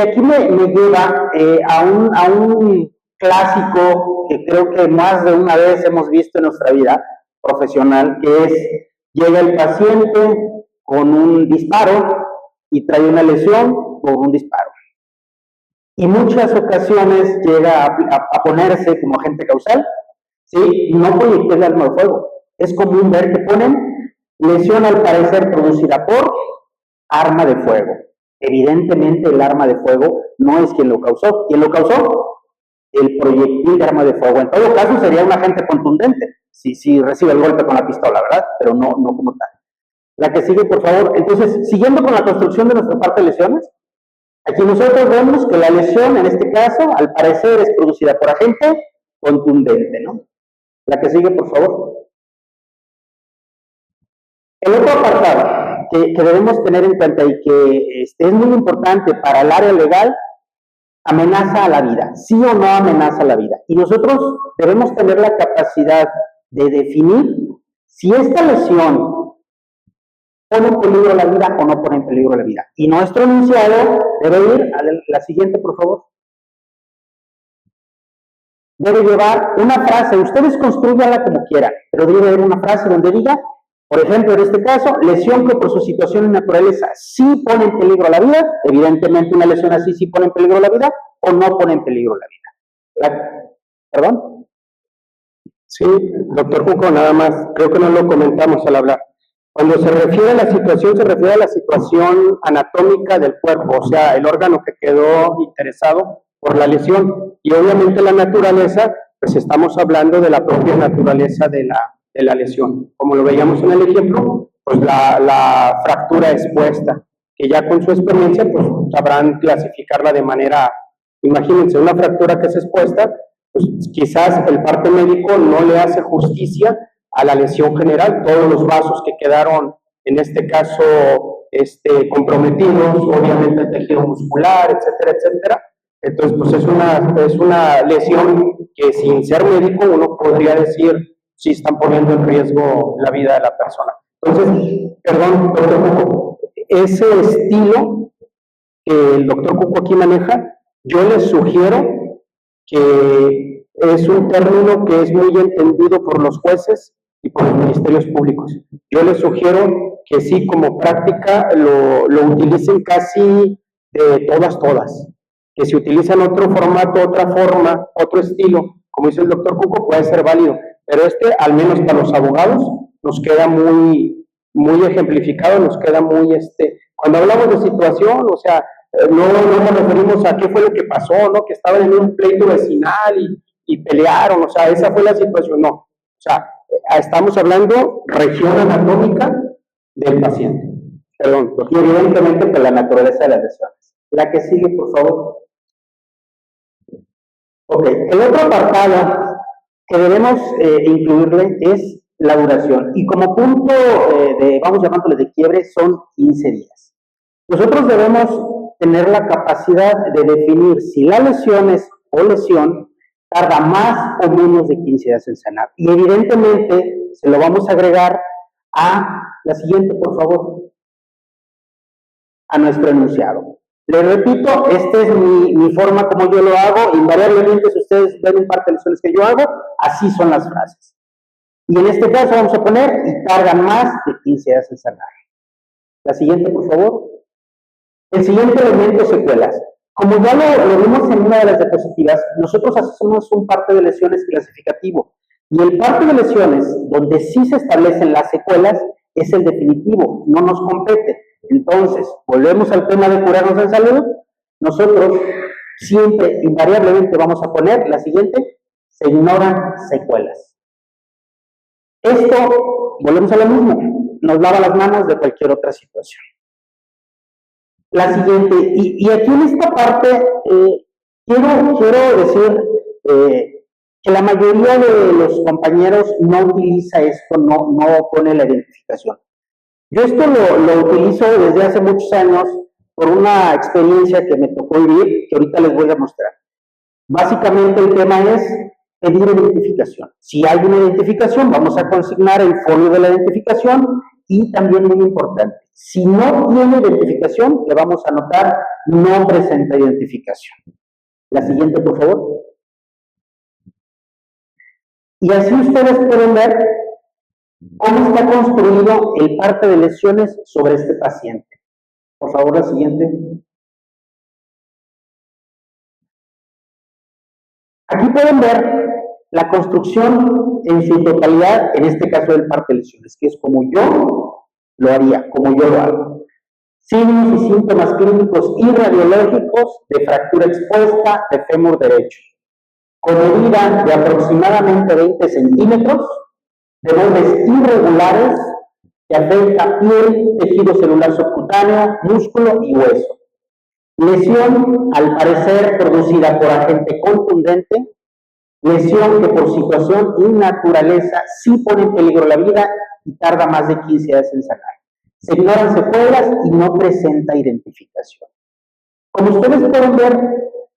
S1: aquí me lleva a un clásico que creo que más de una vez hemos visto en nuestra vida profesional, que es, llega el paciente con un disparo y trae una lesión por un disparo. Y muchas ocasiones llega a ponerse como agente causal, ¿sí? No proyectil de arma de fuego. Es común ver que ponen lesión al parecer producida por arma de fuego. Evidentemente el arma de fuego no es quien lo causó. ¿Quién lo causó? El proyectil de arma de fuego. En todo caso sería un agente contundente, si recibe el golpe con la pistola, ¿verdad? Pero no como tal. La que sigue, por favor. Entonces, siguiendo con la construcción de nuestra parte de lesiones, aquí nosotros vemos que la lesión, en este caso, al parecer es producida por agente contundente, ¿no? La que sigue, por favor. El otro apartado que debemos tener en cuenta y que es muy importante para el área legal, amenaza a la vida, sí o no amenaza a la vida. Y nosotros debemos tener la capacidad de definir si esta lesión pone en peligro la vida o no pone en peligro la vida. Y nuestro enunciado debe ir a la siguiente, por favor. Debe llevar una frase, ustedes construyanla como quieran, pero debe haber una frase donde diga, por ejemplo, en este caso, lesión que por su situación y naturaleza sí pone en peligro la vida, evidentemente una lesión así sí pone en peligro la vida, o no pone en peligro la vida. ¿Perdón?
S2: Sí, doctor Cuco, nada más, creo que no lo comentamos al hablar. Cuando se refiere a la situación, se refiere a la situación anatómica del cuerpo, o sea, el órgano que quedó interesado por la lesión. Y obviamente la naturaleza, pues estamos hablando de la propia naturaleza de la lesión. Como lo veíamos en el ejemplo, pues la fractura expuesta, que ya con su experiencia, pues sabrán clasificarla de manera, imagínense, una fractura que es expuesta, pues quizás el parte médico no le hace justicia a la lesión general, todos los vasos que quedaron, en este caso, comprometidos, obviamente el tejido muscular, etcétera, etcétera. Entonces, pues es una lesión que sin ser médico uno podría decir si están poniendo en riesgo la vida de la persona. Entonces, perdón, doctor Cuco, ese estilo que el doctor Cuco aquí maneja, yo les sugiero que es un término que es muy entendido por los jueces y por los ministerios públicos. Yo les sugiero que sí, como práctica, lo utilicen casi de todas. Que si utilizan otro formato, otra forma, otro estilo, como dice el doctor Cuco, puede ser válido. Pero al menos para los abogados, nos queda muy ejemplificado, nos queda muy, cuando hablamos de situación, o sea, no nos referimos a qué fue lo que pasó, ¿no? Que estaban en un pleito vecinal y pelearon, o sea, esa fue la situación, no. O sea, estamos hablando región anatómica del paciente. Perdón,
S1: y evidentemente por la naturaleza de las lesiones. La que sigue, por favor. Ok, el otro apartado que debemos incluirle es la duración. Y como punto vamos llamándole de quiebre, son 15 días. Nosotros debemos tener la capacidad de definir si la lesión o lesión tarda más o menos de 15 días en sanar. Y evidentemente se lo vamos a agregar a la siguiente, por favor, a nuestro enunciado. Les repito, esta es mi forma como yo lo hago. Invariablemente, si ustedes ven un par de lesiones que yo hago, así son las frases. Y en este caso vamos a poner, y tardan más de 15 días en sanar. La siguiente, por favor. El siguiente elemento, secuelas. Como ya lo vimos en una de las diapositivas, nosotros hacemos un parte de lesiones clasificativo. Y el parte de lesiones, donde sí se establecen las secuelas, es el definitivo, no nos compete. Entonces, volvemos al tema de curarnos en salud. Nosotros siempre, invariablemente, vamos a poner la siguiente: se ignoran secuelas. Esto, volvemos a lo mismo, nos lava las manos de cualquier otra situación. La siguiente, y aquí en esta parte quiero decir que la mayoría de los compañeros no utiliza esto, no pone la identificación. Yo esto lo utilizo desde hace muchos años por una experiencia que me tocó vivir, que ahorita les voy a mostrar. Básicamente el tema es pedir identificación. Si hay una identificación, vamos a consignar el folio de la identificación y también muy importante, si no tiene identificación, le vamos a anotar no presenta identificación. La siguiente, por favor. Y así ustedes pueden ver cómo está construido el parte de lesiones sobre este paciente. Por favor, la siguiente. Aquí pueden ver la construcción en su totalidad, en este caso del parte de lesiones, que es como yo lo haría, como yo lo hago. Signos y síntomas clínicos y radiológicos de fractura expuesta de fémur derecho, con herida de aproximadamente 20 centímetros, de bordes irregulares que afecta piel, tejido celular subcutáneo, músculo y hueso. Lesión, al parecer, producida por agente contundente, lesión que por situación y naturaleza sí pone en peligro la vida y tarda más de 15 días en sanar. Se ignoran secuelas y no presenta identificación. Como ustedes pueden ver,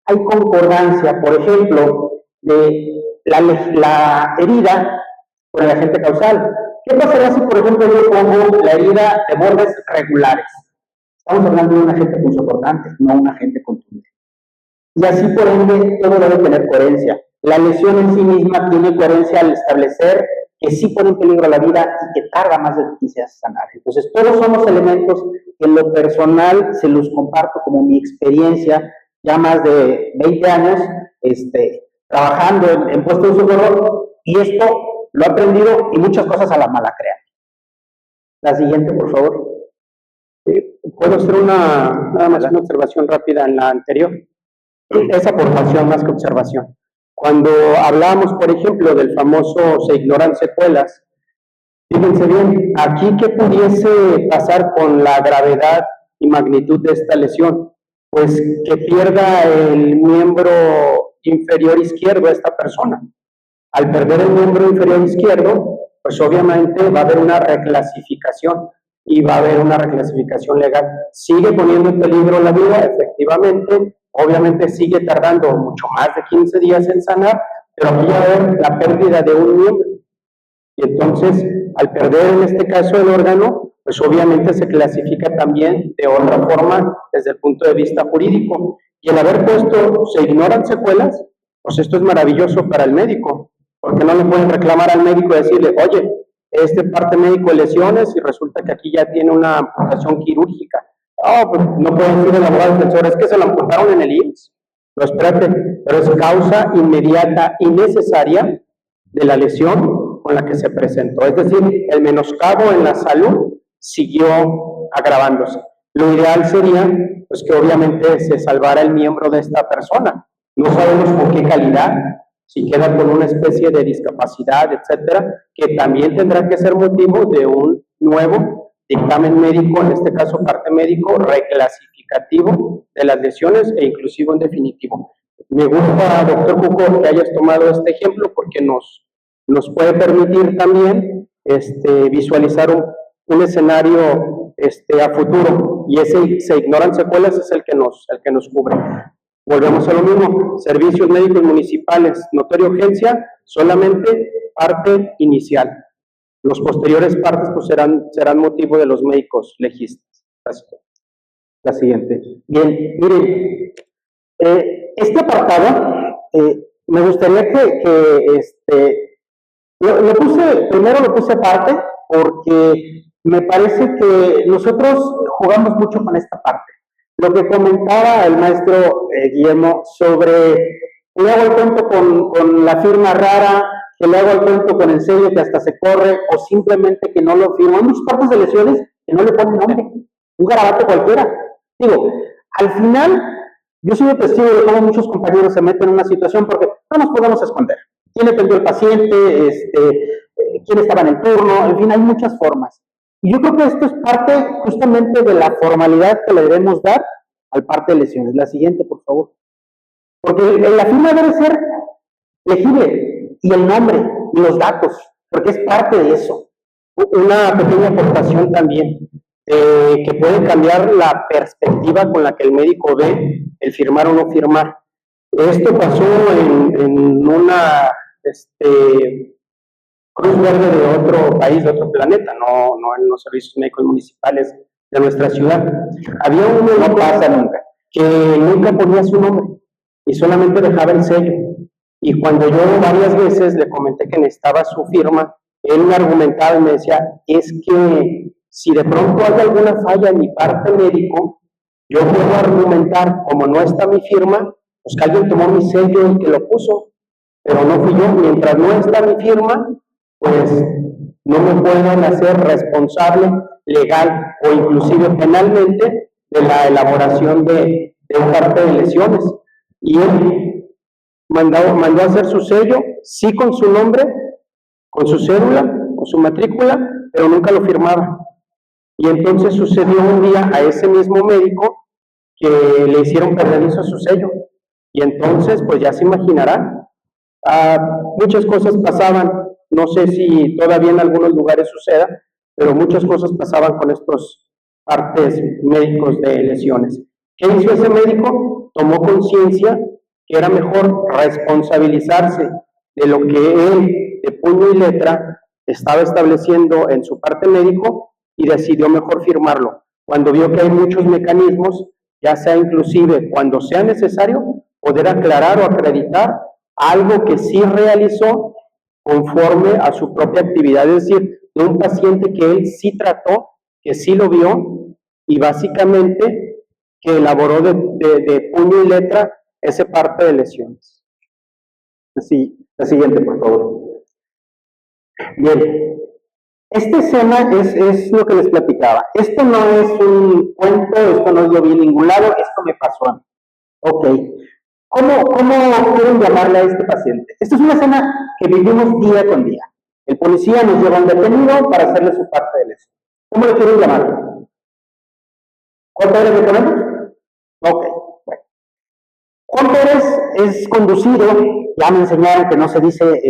S1: hay concordancia, por ejemplo, de la herida con el agente causal. ¿Qué pasaría si, por ejemplo, yo pongo la herida de bordes regulares? Estamos hablando de un agente punzocortante, no un agente contundente. Y así, por ende, todo debe tener coherencia. La lesión en sí misma tiene coherencia al establecer que sí pone en peligro la vida y que tarda más de 15 días en sanar. Entonces, todos son los elementos que en lo personal se los comparto como mi experiencia, ya más de 20 años trabajando en puestos de socorro, y esto lo he aprendido y muchas cosas a la mala crean. La siguiente, por favor.
S2: ¿Puedo hacer nada más una observación rápida en la anterior? Es aportación más que observación. Cuando hablamos, por ejemplo, del famoso se ignoran secuelas, fíjense bien, aquí ¿qué pudiese pasar con la gravedad y magnitud de esta lesión? Pues que pierda el miembro inferior izquierdo a esta persona. Al perder el miembro inferior izquierdo, pues obviamente va a haber una reclasificación y va a haber una reclasificación legal. Sigue poniendo en peligro la vida, efectivamente, obviamente sigue tardando mucho más de 15 días en sanar, pero aquí va a haber la pérdida de un miembro. Y entonces, al perder en este caso el órgano, pues obviamente se clasifica también de otra forma desde el punto de vista jurídico. Y el haber puesto se ignoran secuelas, pues esto es maravilloso para el médico, porque no le pueden reclamar al médico y decirle, oye, este parte médico de lesiones y resulta que aquí ya tiene una amputación quirúrgica. Pues no pueden decir el abogado defensor, es que se lo amputaron en el IMSS. No, espérate, pero es causa inmediata y necesaria de la lesión con la que se presentó. Es decir, el menoscabo en la salud siguió agravándose. Lo ideal sería, pues, que obviamente se salvara el miembro de esta persona. No sabemos por qué calidad, si queda con una especie de discapacidad, etcétera, que también tendrá que ser motivo de un nuevo dictamen médico, en este caso parte médico, reclasificativo de las lesiones e inclusive en definitivo. Me gusta, doctor Cuco, que hayas tomado este ejemplo porque nos puede permitir también visualizar un escenario a futuro, y ese se ignoran secuelas es el que nos cubre. Volvemos a lo mismo, servicios médicos municipales, notoria urgencia, solamente parte inicial. Los posteriores partes pues serán motivo de los médicos legistas. Gracias.
S1: La siguiente. Bien, miren, este apartado, me gustaría primero lo puse aparte, porque me parece que nosotros jugamos mucho con esta parte. Lo que comentaba el maestro Guillermo sobre que le hago el cuento con la firma rara, que le hago el cuento con el sello que hasta se corre, o simplemente que no lo firmo. Hay muchas partes de lesiones que no le ponen nombre, un garabato cualquiera. Digo, al final, yo soy testigo de cómo muchos compañeros se meten en una situación porque no nos podemos esconder. ¿Quién atendió al paciente? ¿Quién estaba en el turno? En fin, hay muchas formas. Y yo creo que esto es parte justamente de la formalidad que le debemos dar al parte de lesiones. La siguiente, por favor. Porque la firma debe ser legible, y el nombre, y los datos, porque es parte de eso.
S2: Una pequeña aportación también, que puede cambiar la perspectiva con la que el médico ve el firmar o no firmar. Esto pasó en una Cruz Verde de otro país, de otro planeta, no en los servicios médicos municipales de nuestra ciudad. Había un médico, no pasa nunca, que nunca ponía su nombre y solamente dejaba el sello. Y cuando yo varias veces le comenté que necesitaba su firma, él me argumentaba y me decía, es que si de pronto hay alguna falla en mi parte médico, yo puedo argumentar, como no está mi firma, pues que alguien tomó mi sello y que lo puso, pero no fui yo. Mientras no está mi firma, pues no me pueden hacer responsable legal o inclusive penalmente de la elaboración de un parte de lesiones. Y él mandó a hacer su sello, sí con su nombre, con su cédula, con su matrícula, pero nunca lo firmaba. Y entonces sucedió un día a ese mismo médico que le hicieron perdidizo su sello. Y entonces, pues ya se imaginarán, muchas cosas pasaban. No sé si todavía en algunos lugares suceda, pero muchas cosas pasaban con estos partes médicos de lesiones. ¿Qué hizo ese médico? Tomó conciencia que era mejor responsabilizarse de lo que él, de puño y letra, estaba estableciendo en su parte médico, y decidió mejor firmarlo. Cuando vio que hay muchos mecanismos, ya sea inclusive cuando sea necesario, poder aclarar o acreditar algo que sí realizó conforme a su propia actividad, es decir, de un paciente que él sí trató, que sí lo vio, y básicamente que elaboró de puño y letra ese parte de lesiones.
S1: Sí, la siguiente, por favor. Bien, esta escena es lo que les platicaba. Esto no es un cuento, esto no lo vi en ningún lado, esto me pasó a mí. Ok. ¿Cómo quieren llamarle a este paciente? Esta es una escena que vivimos día con día. El policía nos lleva a un detenido para hacerle su parte de lesión. ¿Cómo le quieren llamar? ¿Juan Pérez le ponemos? Ok, bueno. Juan Pérez es conducido, ya me enseñaron que no se dice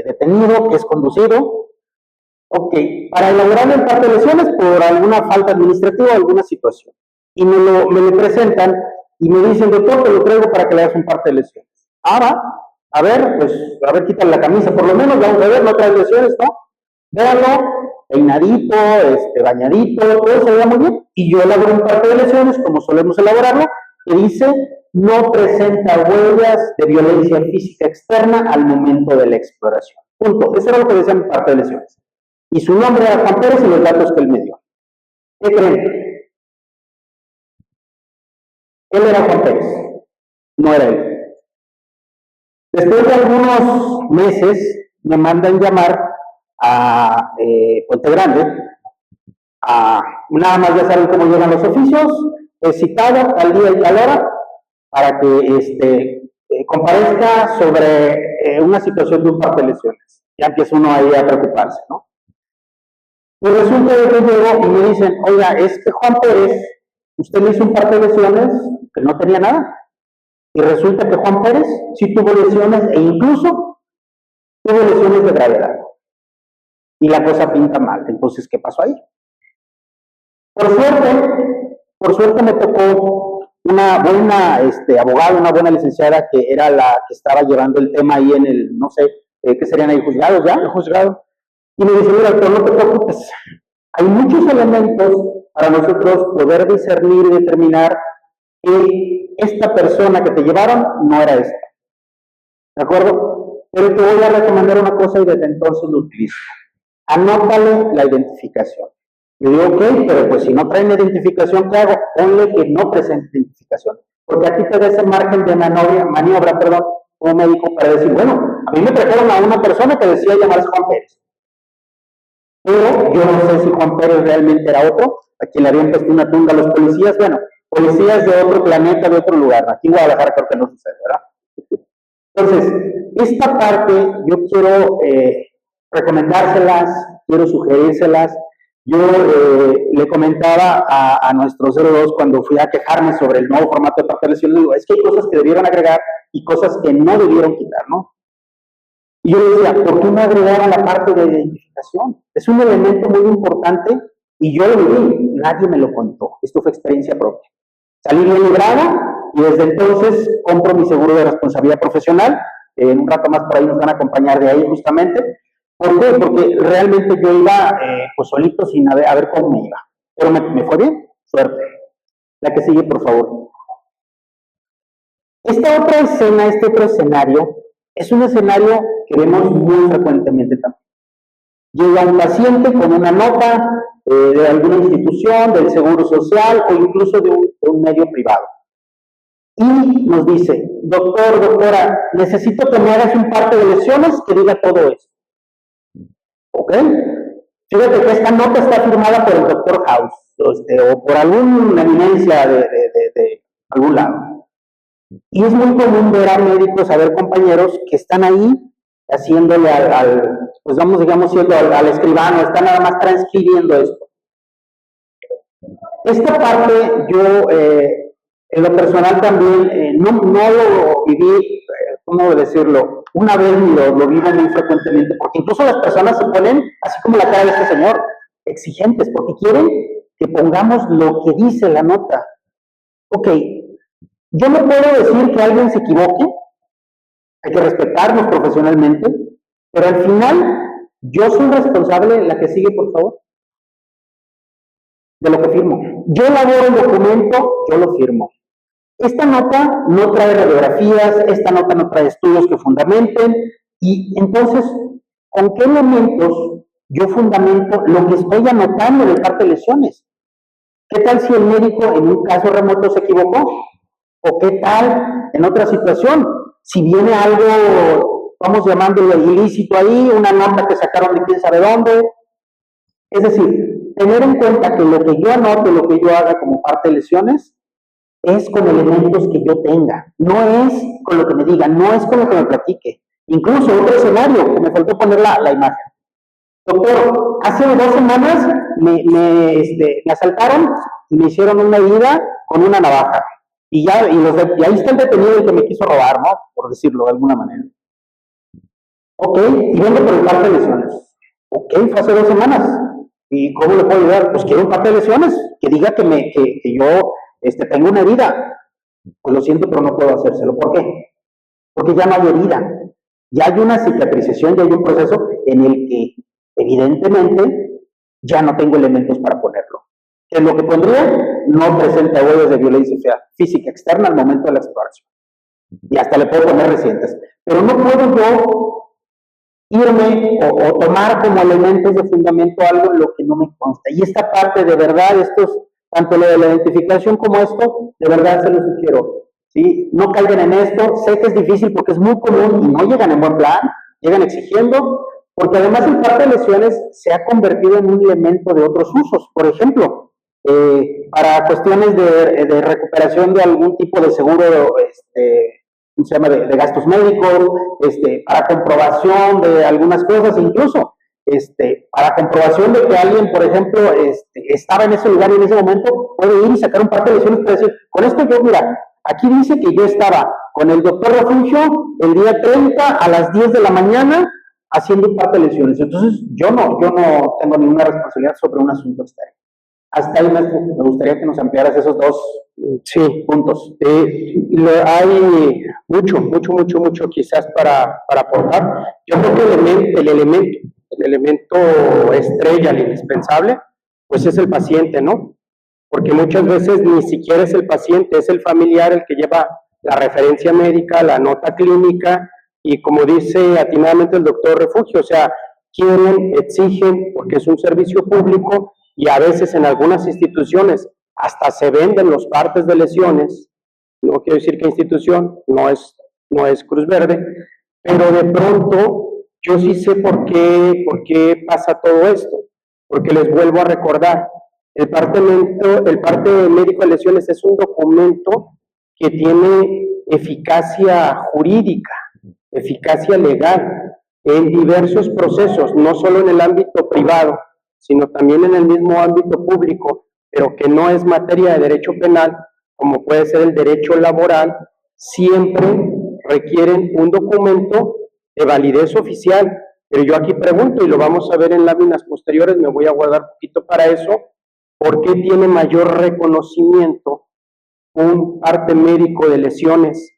S1: detenido, que es conducido. Ok, para elaborar el parte de lesiones por alguna falta administrativa o alguna situación. Y me lo presentan y me dicen, doctor, te lo traigo para que le hagas un parte de lesiones. Ahora, a ver, quítale la camisa, por lo menos vamos a ver, no traes lesiones, ¿no? Véanlo, peinadito, bañadito, todo se ve muy bien. Y yo elaboro un parte de lesiones, como solemos elaborarlo, que dice, no presenta huellas de violencia física externa al momento de la exploración. Punto. Eso era lo que decía mi parte de lesiones. Y su nombre era Juan Pérez y los datos que él me dio. ¿Qué creen? Él era Juan Pérez, no era él. Después de algunos meses, me mandan llamar a Puente Grande, nada más ya saben cómo llegan los oficios, citado al día y a la hora, para que comparezca sobre una situación de un par de lesiones. Ya empieza uno ahí a preocuparse, ¿no? Pues resulta que llego y me dicen, oiga, es que Juan Pérez, usted le hizo un par de lesiones que no tenía nada. Y resulta que Juan Pérez sí tuvo lesiones e incluso tuvo lesiones de gravedad. Y la cosa pinta mal. Entonces, ¿qué pasó ahí? Por suerte me tocó una buena abogada, una buena licenciada que era la que estaba llevando el tema ahí en el, no sé, ¿qué serían ahí? ¿Juzgados ya? El juzgado. Y me dice, mira, doctor, no te preocupes. Hay muchos elementos para nosotros poder discernir y determinar que esta persona que te llevaron no era esta. ¿De acuerdo? Pero te voy a recomendar una cosa y desde entonces lo utilizo. Anótale la identificación. Yo digo, ok, pero pues si no traen identificación, ¿qué hago? Ponle que no presente identificación. Porque aquí te da ese margen de maniobra, como médico, para decir, bueno, a mí me trajeron a una persona que decía llamarse Juan Pérez. Pero yo no sé si Juan Pérez realmente era otro, a quien le habían puesto una tunda a los policías, bueno, policías de otro planeta, de otro lugar. Aquí en Guadalajara creo que no sucede, ¿verdad? Entonces, esta parte yo quiero recomendárselas, quiero sugerírselas. Yo le comentaba a nuestro 02 cuando fui a quejarme sobre el nuevo formato de papeles, y yo le digo, es que hay cosas que debieron agregar y cosas que no debieron quitar, ¿no? Y yo le decía, ¿por qué no agregaron la parte de identificación? Es un elemento muy importante y yo lo viví, nadie me lo contó. Esto fue experiencia propia. Salí bien librado y desde entonces compro mi seguro de responsabilidad profesional. En un rato más por ahí nos van a acompañar de ahí justamente. ¿Por qué? Porque realmente yo iba pues solito sin a ver cómo me iba. Pero me fue bien, suerte. La que sigue, por favor. Esta otra escena, este otro escenario, es un escenario que vemos muy frecuentemente también. Llega un paciente con una nota de alguna institución, del Seguro Social o incluso de un medio privado. Y nos dice, doctor, doctora, necesito que me hagas un parte de lesiones que diga todo esto. ¿Ok? Fíjate que esta nota está firmada por el doctor House o por alguna eminencia de algún lado. Y es muy común ver a médicos, a ver compañeros que están ahí haciéndole pues vamos, digamos, siendo al escribano, están nada más transcribiendo esto. Esta parte yo, en lo personal también, no lo viví, ¿cómo decirlo? Una vez lo vivo muy frecuentemente, porque incluso las personas se ponen, así como la cara de este señor, exigentes, porque quieren que pongamos lo que dice la nota. Ok, yo no puedo decir que alguien se equivoque, hay que respetarnos profesionalmente, pero al final yo soy responsable, la que sigue, por favor, de lo que firmo. Yo elaboro el documento, yo lo firmo. Esta nota no trae radiografías, esta nota no trae estudios que fundamenten, y entonces, ¿con qué elementos yo fundamento lo que estoy anotando de parte de lesiones? ¿Qué tal si el médico en un caso remoto se equivocó? ¿O qué tal en otra situación? Si viene algo, vamos llamándolo ilícito ahí, una nota que sacaron de quién sabe dónde. Es decir, tener en cuenta que lo que yo anote, lo que yo haga como parte de lesiones, es con elementos que yo tenga, no es con lo que me diga, no es con lo que me platique. Incluso otro escenario, que me faltó poner la imagen. Doctor, hace 2 semanas me asaltaron y me hicieron una herida con una navaja. Y ahí está el detenido el que me quiso robar, ¿no? Por decirlo de alguna manera. Ok, y vengo por el parte de lesiones. Ok, fue hace 2 semanas. ¿Y cómo le puedo ayudar? Pues quiero un parte de lesiones, que diga que yo tengo una herida. Pues lo siento, pero no puedo hacérselo. ¿Por qué? Porque ya no hay herida. Ya hay una cicatrización, ya hay un proceso en el que, evidentemente, ya no tengo elementos para ponerlo. En lo que pondría, no presenta huellas de violencia física externa al momento de la exploración. Y hasta le puedo poner recientes. Pero no puedo yo irme o tomar como elementos de fundamento algo en lo que no me consta. Y esta parte, de verdad, tanto lo de la identificación como esto, de verdad se lo sugiero. ¿Sí? No caigan en esto. Sé que es difícil porque es muy común y no llegan en buen plan, llegan exigiendo, porque además el parte de lesiones se ha convertido en un elemento de otros usos. Por ejemplo, para cuestiones de recuperación de algún tipo de seguro, ¿cómo se llama? De gastos médicos, para comprobación de algunas cosas, incluso para comprobación de que alguien, por ejemplo, estaba en ese lugar y en ese momento puede ir y sacar un parte de lesiones para decir, con esto yo, mira, aquí dice que yo estaba con el doctor Refugio el día 30 a las 10 de la mañana haciendo parte de lesiones. Entonces, yo no tengo ninguna responsabilidad sobre un asunto externo. Hasta ahí, maestro, me gustaría que nos ampliaras esos dos puntos.
S2: Hay mucho quizás para aportar. Yo creo que el elemento estrella, el indispensable, pues es el paciente, ¿no? Porque muchas veces ni siquiera es el paciente, es el familiar el que lleva la referencia médica, la nota clínica, y como dice atinadamente el doctor Refugio, o sea, quieren, exigen, porque es un servicio público, y a veces en algunas instituciones hasta se venden los partes de lesiones. No quiero decir qué institución, no es Cruz Verde, pero de pronto yo sí sé por qué pasa todo esto, porque les vuelvo a recordar, el parte médico de lesiones es un documento que tiene eficacia jurídica, eficacia legal en diversos procesos, no solo en el ámbito privado, sino también en el mismo ámbito público, pero que no es materia de derecho penal, como puede ser el derecho laboral, siempre requieren un documento de validez oficial. Pero yo aquí pregunto, y lo vamos a ver en láminas posteriores, me voy a guardar un poquito para eso, ¿por qué tiene mayor reconocimiento un parte médico de lesiones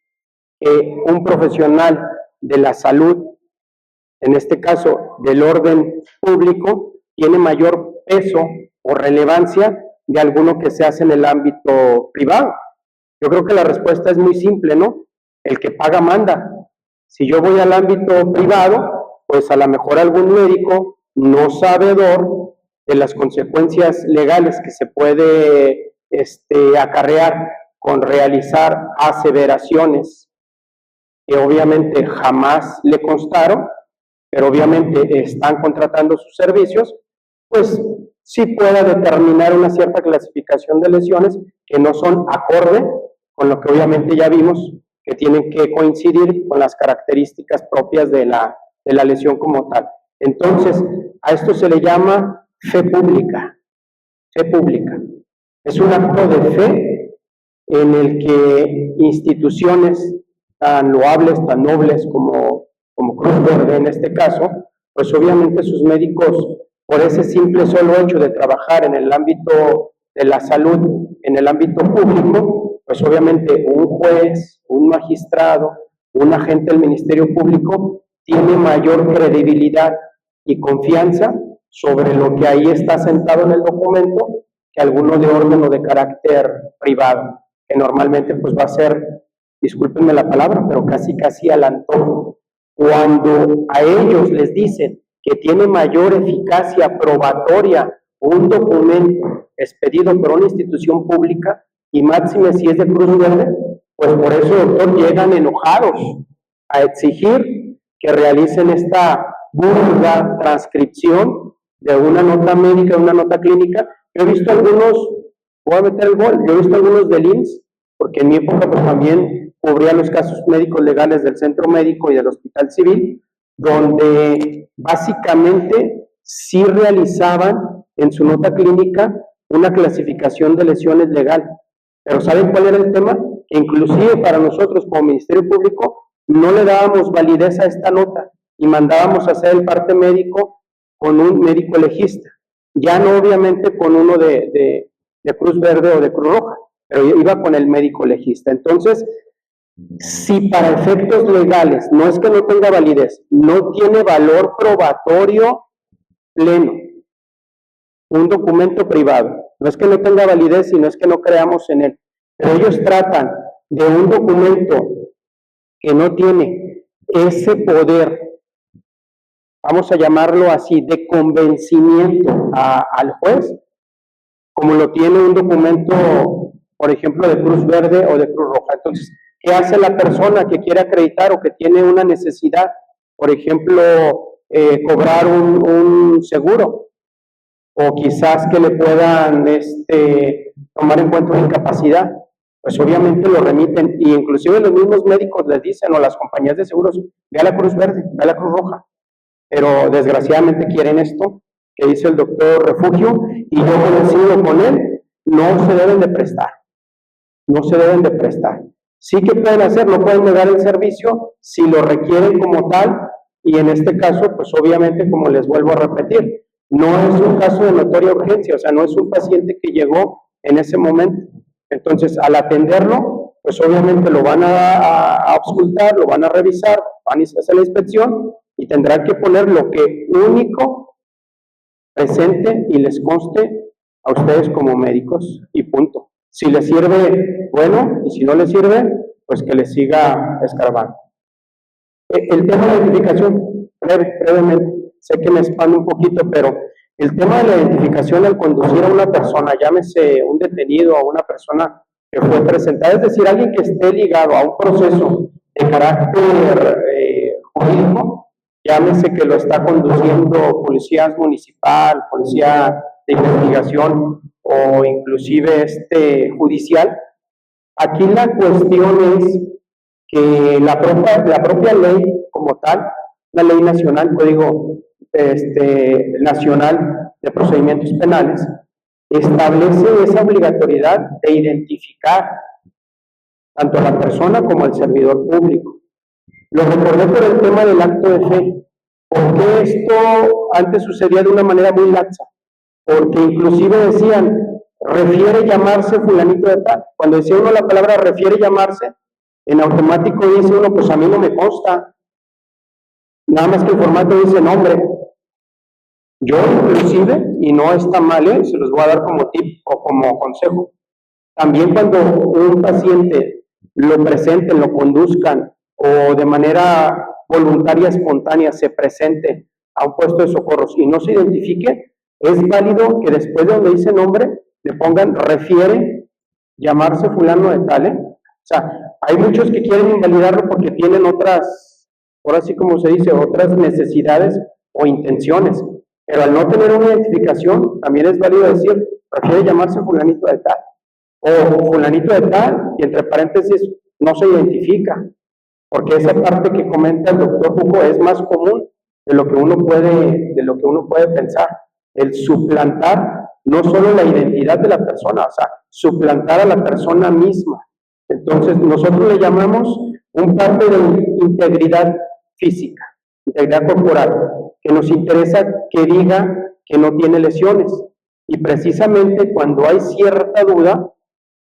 S2: que un profesional de la salud, en este caso del orden público, tiene mayor peso o relevancia de alguno que se hace en el ámbito privado? Yo creo que la respuesta es muy simple, ¿no? El que paga manda. Si yo voy al ámbito privado, pues a lo mejor algún médico no sabedor de las consecuencias legales que se puede acarrear con realizar aseveraciones que obviamente jamás le constaron, pero obviamente están contratando sus servicios, pues sí pueda determinar una cierta clasificación de lesiones que no son acorde con lo que obviamente ya vimos, que tienen que coincidir con las características propias de la lesión como tal. Entonces, a esto se le llama fe pública. Fe pública. Es un acto de fe en el que instituciones tan loables, tan nobles como Cruz Verde en este caso, pues obviamente sus médicos, por ese simple solo hecho de trabajar en el ámbito de la salud, en el ámbito público, pues obviamente un juez, un magistrado, un agente del Ministerio Público tiene mayor credibilidad y confianza sobre lo que ahí está sentado en el documento que alguno de orden o de carácter privado, que normalmente pues va a ser, discúlpenme la palabra, pero casi al antojo. Cuando a ellos les dicen que tiene mayor eficacia probatoria un documento expedido por una institución pública, y máxime si es de Cruz Verde, pues por eso, doctor, llegan enojados a exigir que realicen esta burda transcripción de una nota médica, de una nota clínica. Yo he visto algunos, voy a meter el gol, yo he visto algunos del IMSS, porque en mi época pues también cubría los casos médicos legales del Centro Médico y del Hospital Civil, donde básicamente sí realizaban en su nota clínica una clasificación de lesiones legal. Pero ¿saben cuál era el tema? Que inclusive para nosotros como Ministerio Público no le dábamos validez a esta nota y mandábamos a hacer el parte médico con un médico legista, ya no obviamente con uno de Cruz Verde o de Cruz Roja, pero iba con el médico legista. Entonces, si para efectos legales no es que no tenga validez, no tiene valor probatorio pleno, un documento privado, no es que no tenga validez, sino es que no creamos en él, pero ellos tratan de un documento que no tiene ese poder, vamos a llamarlo así, de convencimiento al juez, como lo tiene un documento, por ejemplo, de Cruz Verde o de Cruz Roja. Entonces, ¿qué hace la persona que quiere acreditar o que tiene una necesidad? Por ejemplo, cobrar un seguro, o quizás que le puedan tomar en cuenta una incapacidad, pues obviamente lo remiten, y inclusive los mismos médicos les dicen, o las compañías de seguros, ve a la Cruz Verde, ve a la Cruz Roja, pero desgraciadamente quieren esto que dice el doctor Refugio, y yo coincido con él, no se deben de prestar, no se deben de prestar. Sí que pueden hacer, no pueden negar el servicio si lo requieren como tal, y en este caso, pues obviamente, como les vuelvo a repetir, no es un caso de notoria urgencia, o sea, no es un paciente que llegó en ese momento. Entonces, al atenderlo, pues obviamente lo van a auscultar, lo van a revisar, van a hacer la inspección y tendrán que poner lo que único presente y les conste a ustedes como médicos y punto. Si les sirve, bueno, y si no les sirve, pues que les siga escarbando. El tema de la identificación, brevemente, sé que me expando un poquito, pero el tema de la identificación al conducir a una persona, llámese un detenido o una persona que fue presentada, es decir, alguien que esté ligado a un proceso de carácter jurídico, llámese que lo está conduciendo policía municipal, policía de investigación o inclusive judicial. Aquí la cuestión es que la propia ley como tal, la ley nacional, Código Nacional de Procedimientos Penales, establece esa obligatoriedad de identificar tanto a la persona como al servidor público. Lo recordé por el tema del acto de fe, porque esto antes sucedía de una manera muy laxa, porque inclusive decían, refiere llamarse fulanito de tal. Cuando decía uno la palabra refiere llamarse, en automático dice uno, pues a mí no me consta, nada más que el formato dice nombre. Yo inclusive, y no está mal, se los voy a dar como tip o como consejo, también cuando un paciente lo presenten, lo conduzcan o de manera voluntaria, espontánea, se presente a un puesto de socorros y no se identifique, es válido que después de donde dice nombre, le pongan refiere llamarse fulano de tal, O sea, hay muchos que quieren invalidarlo porque tienen otras, ahora sí como se dice, otras necesidades o intenciones, pero al no tener una identificación, también es válido decir, refiere llamarse fulanito de tal, o fulanito de tal, y entre paréntesis, no se identifica, porque esa parte que comenta el doctor Hugo es más común de lo que uno puede pensar, el suplantar no solo la identidad de la persona, o sea, suplantar a la persona misma. Entonces, nosotros le llamamos un parte de integridad física, integridad corporal, que nos interesa que diga que no tiene lesiones. Y precisamente cuando hay cierta duda,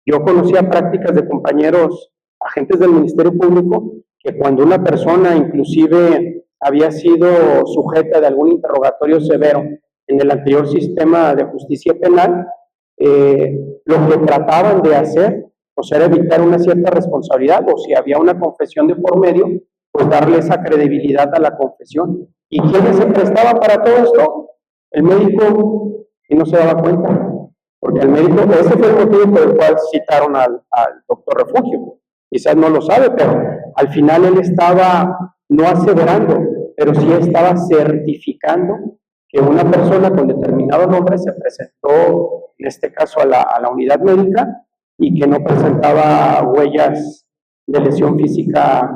S2: yo conocía prácticas de compañeros agentes del Ministerio Público que cuando una persona inclusive había sido sujeta de algún interrogatorio severo en el anterior sistema de justicia penal, lo que trataban de hacer pues era evitar una cierta responsabilidad, o si había una confesión de por medio, pues darle esa credibilidad a la confesión. ¿Y quiénes se prestaban para todo esto? El médico, y no se daba cuenta, porque el médico, ese fue el motivo por el cual citaron al doctor Refugio. Quizás no lo sabe, pero al final él estaba no aseverando, pero sí estaba certificando que una persona con determinado nombre se presentó, en este caso a la unidad médica, y que no presentaba huellas de lesión física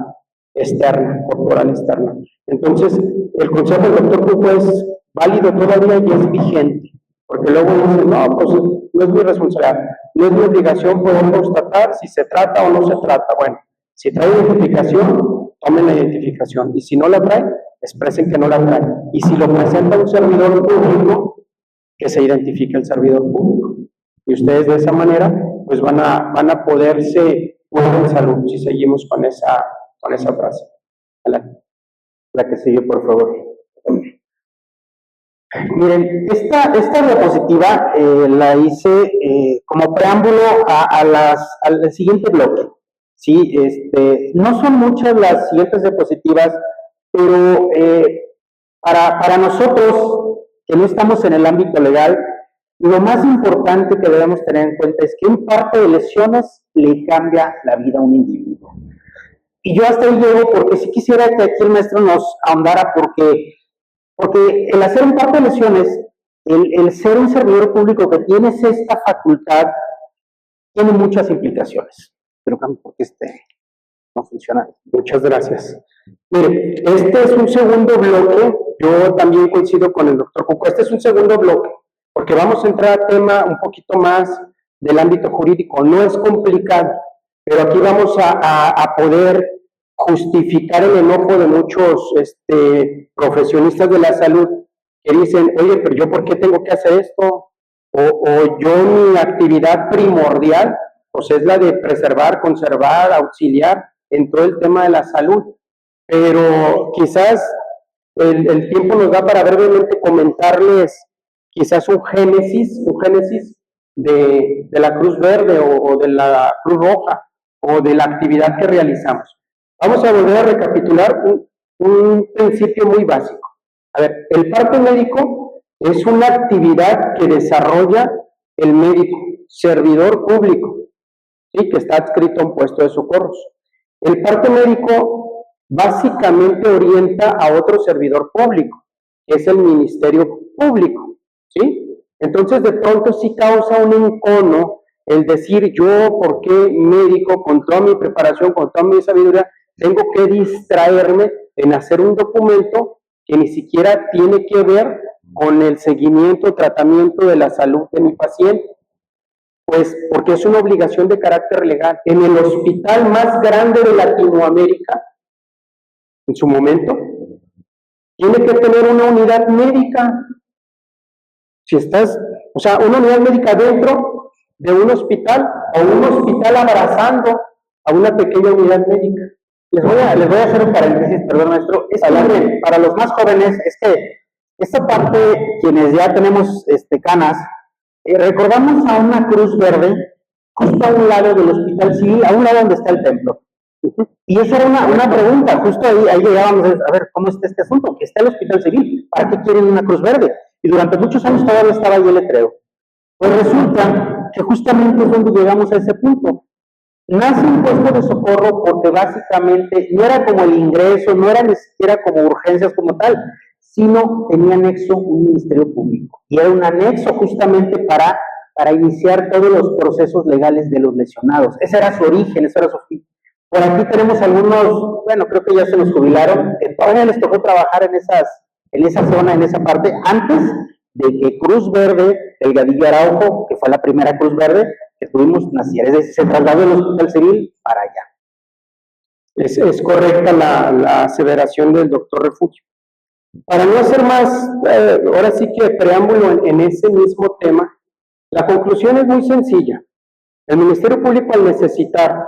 S2: externa, corporal externa. Entonces, el consejo del doctor Cuco es válido todavía y es vigente, porque luego dicen, no, pues no es mi responsabilidad, no es mi obligación poder constatar si se trata o no se trata. Bueno, si trae identificación, tomen la identificación, y si no la trae, expresen que no la trae. Y si lo presenta un servidor público, que se identifique el servidor público. Y ustedes de esa manera, pues van a poderse cuidar en salud, si seguimos con esa frase.
S1: La que sigue, por favor. Miren, esta diapositiva la hice como preámbulo al siguiente bloque. ¿Sí? No son muchas las siguientes diapositivas, pero para nosotros que no estamos en el ámbito legal, lo más importante que debemos tener en cuenta es que un parte de lesiones le cambia la vida a un individuo. Y yo hasta ahí llego porque sí quisiera que aquí el maestro nos ahondara, porque el hacer un parte de lesiones, el ser un servidor público que tienes esta facultad, tiene muchas implicaciones. Pero porque no funciona.
S2: Muchas gracias. Mire, este es un segundo bloque, yo también coincido con el doctor Cuco, este es un segundo bloque, porque vamos a entrar a tema un poquito más del ámbito jurídico, no es complicado, Pero aquí vamos a poder justificar el enojo de muchos profesionistas de la salud que dicen, oye, pero yo ¿por qué tengo que hacer esto? O yo mi actividad primordial pues es la de preservar, conservar, auxiliar en todo el tema de la salud. Pero quizás el tiempo nos da para brevemente comentarles quizás un génesis de la Cruz Verde o de la Cruz Roja o de la actividad que realizamos. Vamos a volver a recapitular un principio muy básico. A ver, el parte médico es una actividad que desarrolla el médico, servidor público, ¿sí? Que está adscrito a un puesto de socorros. El parte médico básicamente orienta a otro servidor público, que es el Ministerio Público, ¿sí? Entonces, de pronto sí causa un encono el decir yo, ¿por qué médico, con toda mi preparación, con toda mi sabiduría, tengo que distraerme en hacer un documento que ni siquiera tiene que ver con el seguimiento, tratamiento de la salud de mi paciente? Pues porque es una obligación de carácter legal. En el hospital más grande de Latinoamérica, en su momento, tiene que tener una unidad médica. Si estás, o sea, una unidad médica dentro de un hospital o un hospital abrazando a una pequeña unidad médica. Les voy a hacer un paréntesis, perdón, maestro. Es que para los más jóvenes, es que esta parte, quienes ya tenemos canas, recordamos a una Cruz Verde justo a un lado del Hospital Civil, a un lado donde está el templo. Y esa era una pregunta, justo ahí llegábamos a ver cómo está este asunto, que está el Hospital Civil, ¿para qué quieren una Cruz Verde? Y durante muchos años todavía estaba ahí el letrero. Pues resulta que justamente es donde llegamos a ese punto. Nace un puesto de socorro porque básicamente no era como el ingreso, no era ni siquiera como urgencias como tal, sino tenía anexo un ministerio público. Y era un anexo justamente para iniciar todos los procesos legales de los lesionados. Ese era su origen, eso era su fin. Por aquí tenemos algunos, bueno, creo que ya se nos jubilaron, que todavía les tocó trabajar en esa zona, en esa parte, antes de que Cruz Verde, Delgadillo Araujo, que fue la primera Cruz Verde que tuvimos, naciera. Es decir, se trasladó del Hospital Civil para allá. Es correcta la aseveración del doctor Refugio. Para no hacer más, ahora sí que preámbulo en ese mismo tema, la conclusión es muy sencilla. El Ministerio Público, al necesitar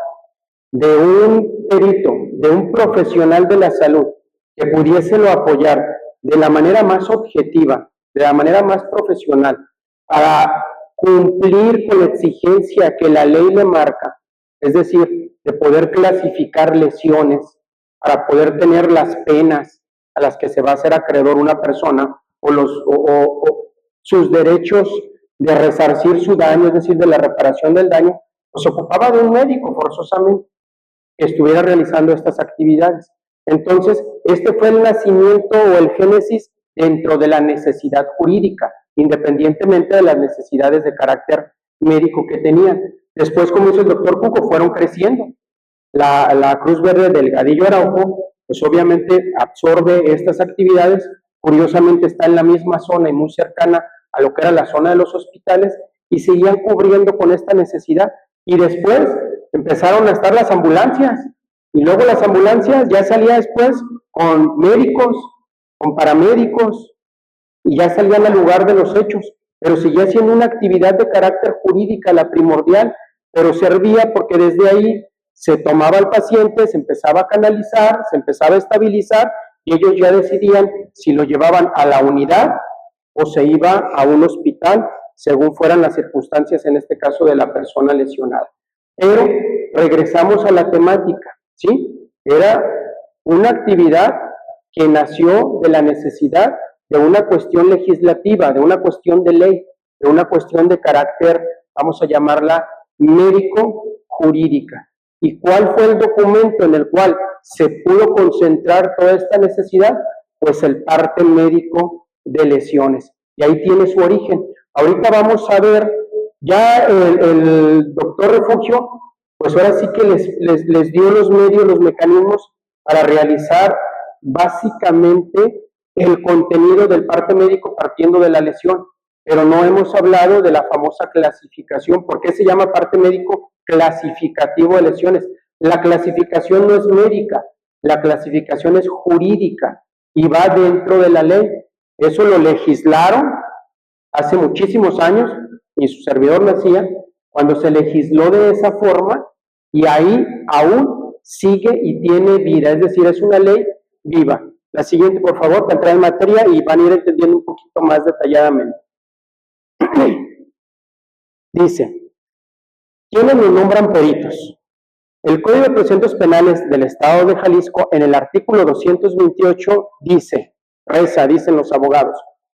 S2: de un perito, de un profesional de la salud que pudiéselo apoyar de la manera más objetiva, de la manera más profesional, para cumplir con la exigencia que la ley le marca, es decir, de poder clasificar lesiones, para poder tener las penas a las que se va a hacer acreedor una persona, o sus derechos de resarcir su daño, es decir, de la reparación del daño, pues se ocupaba de un médico forzosamente que estuviera realizando estas actividades. Entonces, este fue el nacimiento o el génesis dentro de la necesidad jurídica, independientemente de las necesidades de carácter médico que tenían. Después, como dice el doctor Cuco, fueron creciendo. La Cruz Verde Delgadillo Araujo, pues obviamente absorbe estas actividades, curiosamente está en la misma zona y muy cercana a lo que era la zona de los hospitales, y seguían cubriendo con esta necesidad. Y después empezaron a estar las ambulancias, y luego las ambulancias ya salía después con médicos, con paramédicos, y ya salían al lugar de los hechos, pero seguía siendo una actividad de carácter jurídica, la primordial, pero servía porque desde ahí se tomaba al paciente, se empezaba a canalizar, se empezaba a estabilizar, y ellos ya decidían si lo llevaban a la unidad o se iba a un hospital, según fueran las circunstancias, en este caso de la persona lesionada. Pero regresamos a la temática, ¿sí? Era una actividad que nació de la necesidad de una cuestión legislativa, de una cuestión de ley, de una cuestión de carácter, vamos a llamarla médico-jurídica. ¿Y cuál fue el documento en el cual se pudo concentrar toda esta necesidad? Pues el parte médico de lesiones. Y ahí tiene su origen. Ahorita vamos a ver, ya el doctor Refugio, pues ahora sí que les dio los medios, los mecanismos para realizar básicamente el contenido del parte médico partiendo de la lesión. pero no hemos hablado de la famosa clasificación. ¿Por qué se llama parte médico clasificativo de lesiones? La clasificación no es médica, la clasificación es jurídica y va dentro de la ley. Eso lo legislaron hace muchísimos años, y su servidor lo hacía, cuando se legisló de esa forma, y ahí aún sigue y tiene vida, es decir, es una ley viva. La siguiente, por favor, para entrar en materia y van a ir entendiendo un poquito más detalladamente. Dice, ¿quiénes nos nombran peritos? El Código de Procedimientos Penales del Estado de Jalisco, en el artículo 228, dice, dicen los abogados,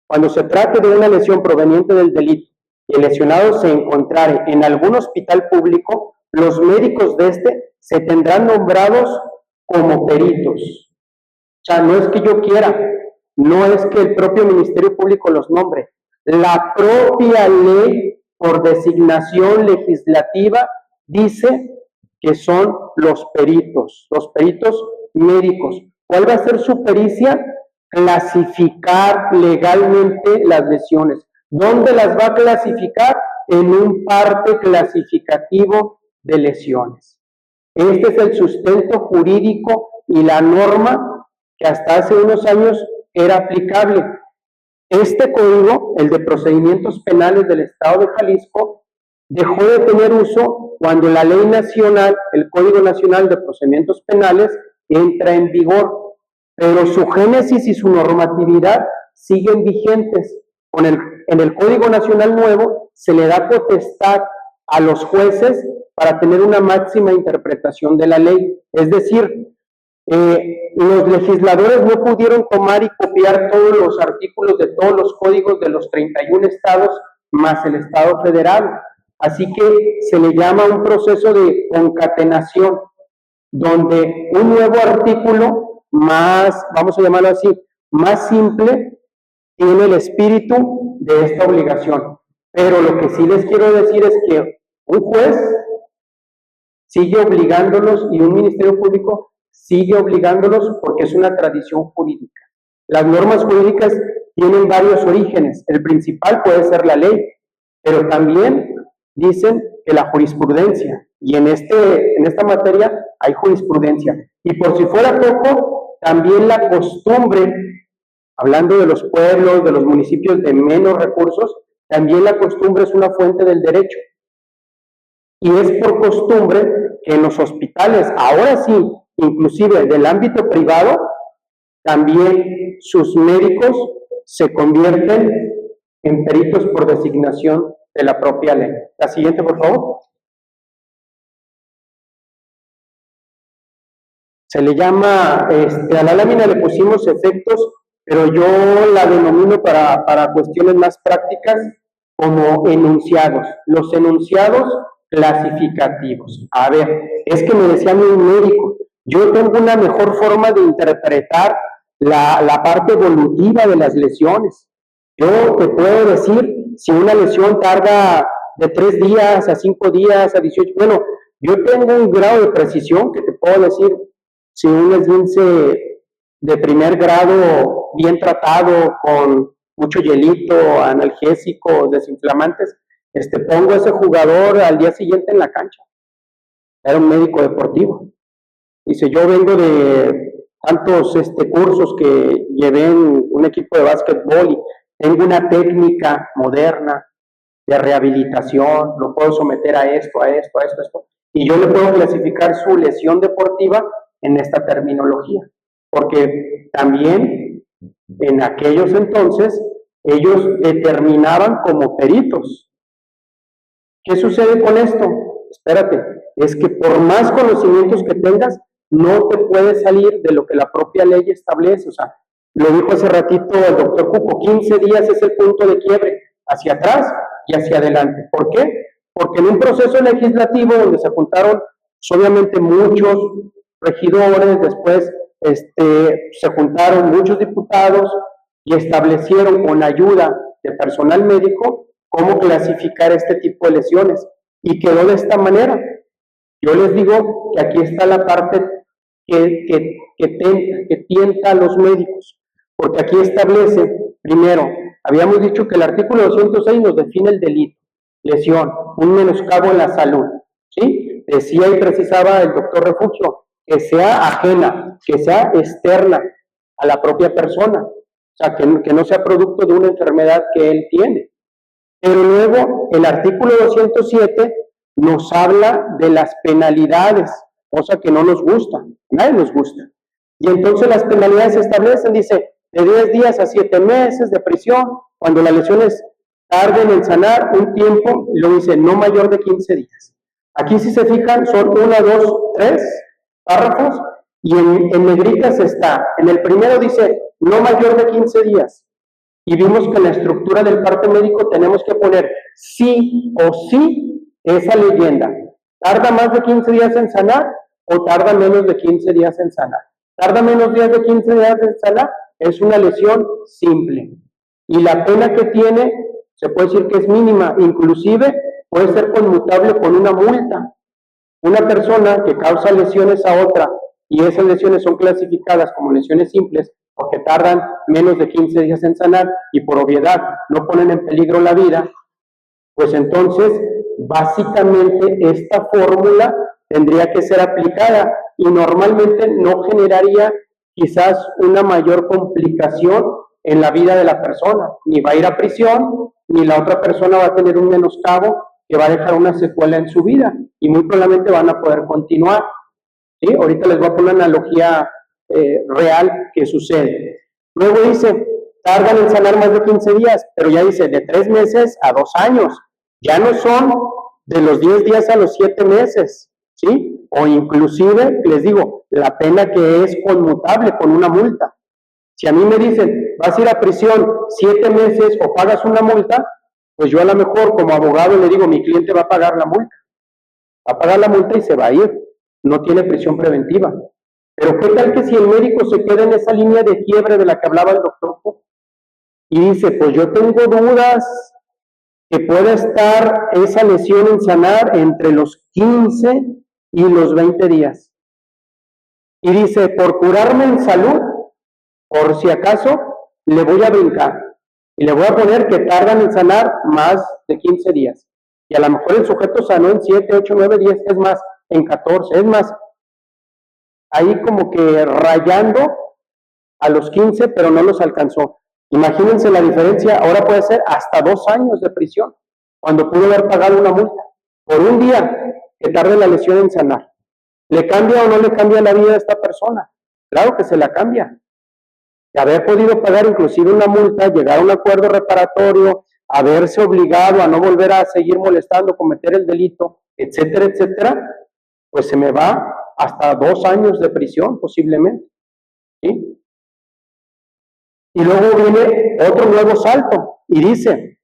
S2: cuando se trate de una lesión proveniente del delito y el lesionado se encontrare en algún hospital público, los médicos de este se tendrán nombrados como peritos. O sea, no es que yo quiera, no es que el propio Ministerio Público los nombre. La propia ley, por designación legislativa, dice que son los peritos médicos. ¿Cuál va a ser su pericia? Clasificar legalmente las lesiones. ¿Dónde las va a clasificar? En un parte clasificativo de lesiones. Este es el sustento jurídico y la norma que hasta hace unos años era aplicable. Este código, el de procedimientos penales del Estado de Jalisco, dejó de tener uso cuando la ley nacional, el Código Nacional de Procedimientos Penales, entra en vigor, pero su génesis y su normatividad siguen vigentes. En el Código Nacional nuevo se le da potestad a los jueces para tener una máxima interpretación de la ley. Es decir, los legisladores no pudieron tomar y copiar todos los artículos de todos los códigos de los 31 estados más el Estado federal. Así que se le llama un proceso de concatenación, donde un nuevo artículo más, vamos a llamarlo así, más simple, tiene el espíritu de esta obligación. Pero lo que sí les quiero decir es que un juez sigue obligándolos y un ministerio público sigue obligándolos porque es una tradición jurídica. Las normas jurídicas tienen varios orígenes. El principal puede ser la ley, pero también dicen que la jurisprudencia, y en esta materia hay jurisprudencia. Y por si fuera poco, también la costumbre, hablando de los pueblos, de los municipios de menos recursos, también la costumbre es una fuente del derecho. Y es por costumbre que en los hospitales, ahora sí, inclusive del ámbito privado, también sus médicos se convierten en peritos por designación de la propia ley. La siguiente, por favor. Se le llama, a la lámina le pusimos efectos, pero yo la denomino para cuestiones más prácticas como enunciados. Los enunciados clasificativos. A ver, es que me decía un médico, yo tengo una mejor forma de interpretar la parte evolutiva de las lesiones. Yo te puedo decir si una lesión tarda de 3 días a 5 días a 18. Bueno, yo tengo un grado de precisión que te puedo decir si un esguince de primer grado bien tratado con mucho hielito, analgésicos, desinflamantes, pongo a ese jugador al día siguiente en la cancha. Era un médico deportivo. Dice, yo vengo de tantos cursos que llevé en un equipo de básquetbol y tengo una técnica moderna de rehabilitación, lo puedo someter a esto. Y yo le puedo clasificar su lesión deportiva en esta terminología. Porque también en aquellos entonces ellos determinaban como peritos. ¿Qué sucede con esto? Espérate, es que por más conocimientos que tengas, no te puedes salir de lo que la propia ley establece. O sea, lo dijo hace ratito el doctor Cuco, 15 días es el punto de quiebre, hacia atrás y hacia adelante. ¿Por qué? Porque en un proceso legislativo donde se juntaron obviamente muchos regidores, después se juntaron muchos diputados y establecieron con ayuda de personal médico cómo clasificar este tipo de lesiones. Y quedó de esta manera. Yo les digo que aquí está la parte que tienta a los médicos, porque aquí establece, primero, Habíamos dicho que el artículo 206 nos define el delito, lesión, un menoscabo en la salud, ¿sí? Decía y precisaba el doctor Refugio, que sea ajena, que sea externa a la propia persona, o sea, que no sea producto de una enfermedad que él tiene. Pero luego el artículo 207 nos habla de las penalidades, cosa que no nos gusta, nadie nos gusta. Y entonces las penalidades se establecen, dice, de 10 días a 7 meses de prisión, cuando las lesiones tarden en sanar un tiempo, y luego dice, no mayor de 15 días. Aquí si se fijan, son 1, 2, 3 párrafos, y en negritas está, en el primero dice, no mayor de 15 días, y vimos que en la estructura del parte médico tenemos que poner sí o sí esa leyenda. ¿Tarda más de 15 días en sanar o tarda menos de 15 días en sanar? Tarda menos días de 15 días en sanar, es una lesión simple. Y la pena que tiene, se puede decir que es mínima, inclusive puede ser conmutable con una multa. Una persona que causa lesiones a otra y esas lesiones son clasificadas como lesiones simples porque tardan menos de 15 días en sanar y por obviedad no ponen en peligro la vida, pues entonces básicamente esta fórmula tendría que ser aplicada y normalmente no generaría quizás una mayor complicación en la vida de la persona, ni va a ir a prisión, ni la otra persona va a tener un menoscabo que va a dejar una secuela en su vida y muy probablemente van a poder continuar. ¿Sí? Ahorita les voy a poner una analogía real que sucede. Luego dice, tardan en sanar más de 15 días, pero ya dice de 3 meses a 2 años. Ya no son de los 10 días a los 7 meses, ¿sí? O inclusive, les digo, la pena que es conmutable con una multa. Si a mí me dicen, vas a ir a prisión 7 meses o pagas una multa, pues yo a lo mejor como abogado le digo, mi cliente va a pagar la multa. Va a pagar la multa y se va a ir. No tiene prisión preventiva. Pero ¿qué tal que si el médico se queda en esa línea de quiebre de la que hablaba el doctor y dice, pues yo tengo dudas que pueda estar esa lesión en sanar entre los 15 y los 20 días? Y dice, por curarme en salud, por si acaso, le voy a brincar. Y le voy a poner que tardan en sanar más de 15 días. Y a lo mejor el sujeto sanó en 7, 8, 9, 10, es más, en 14, es más, ahí como que rayando a los 15, pero no los alcanzó. Imagínense la diferencia, ahora puede ser hasta 2 años de prisión, cuando pudo haber pagado una multa, por un día que tarde la lesión en sanar. ¿Le cambia o no le cambia la vida a esta persona? Claro que se la cambia. De haber podido pagar inclusive una multa, llegar a un acuerdo reparatorio, haberse obligado a no volver a seguir molestando, cometer el delito, etcétera, etcétera, pues se me va hasta 2 años de prisión posiblemente, ¿sí? Y luego viene otro nuevo salto y dice,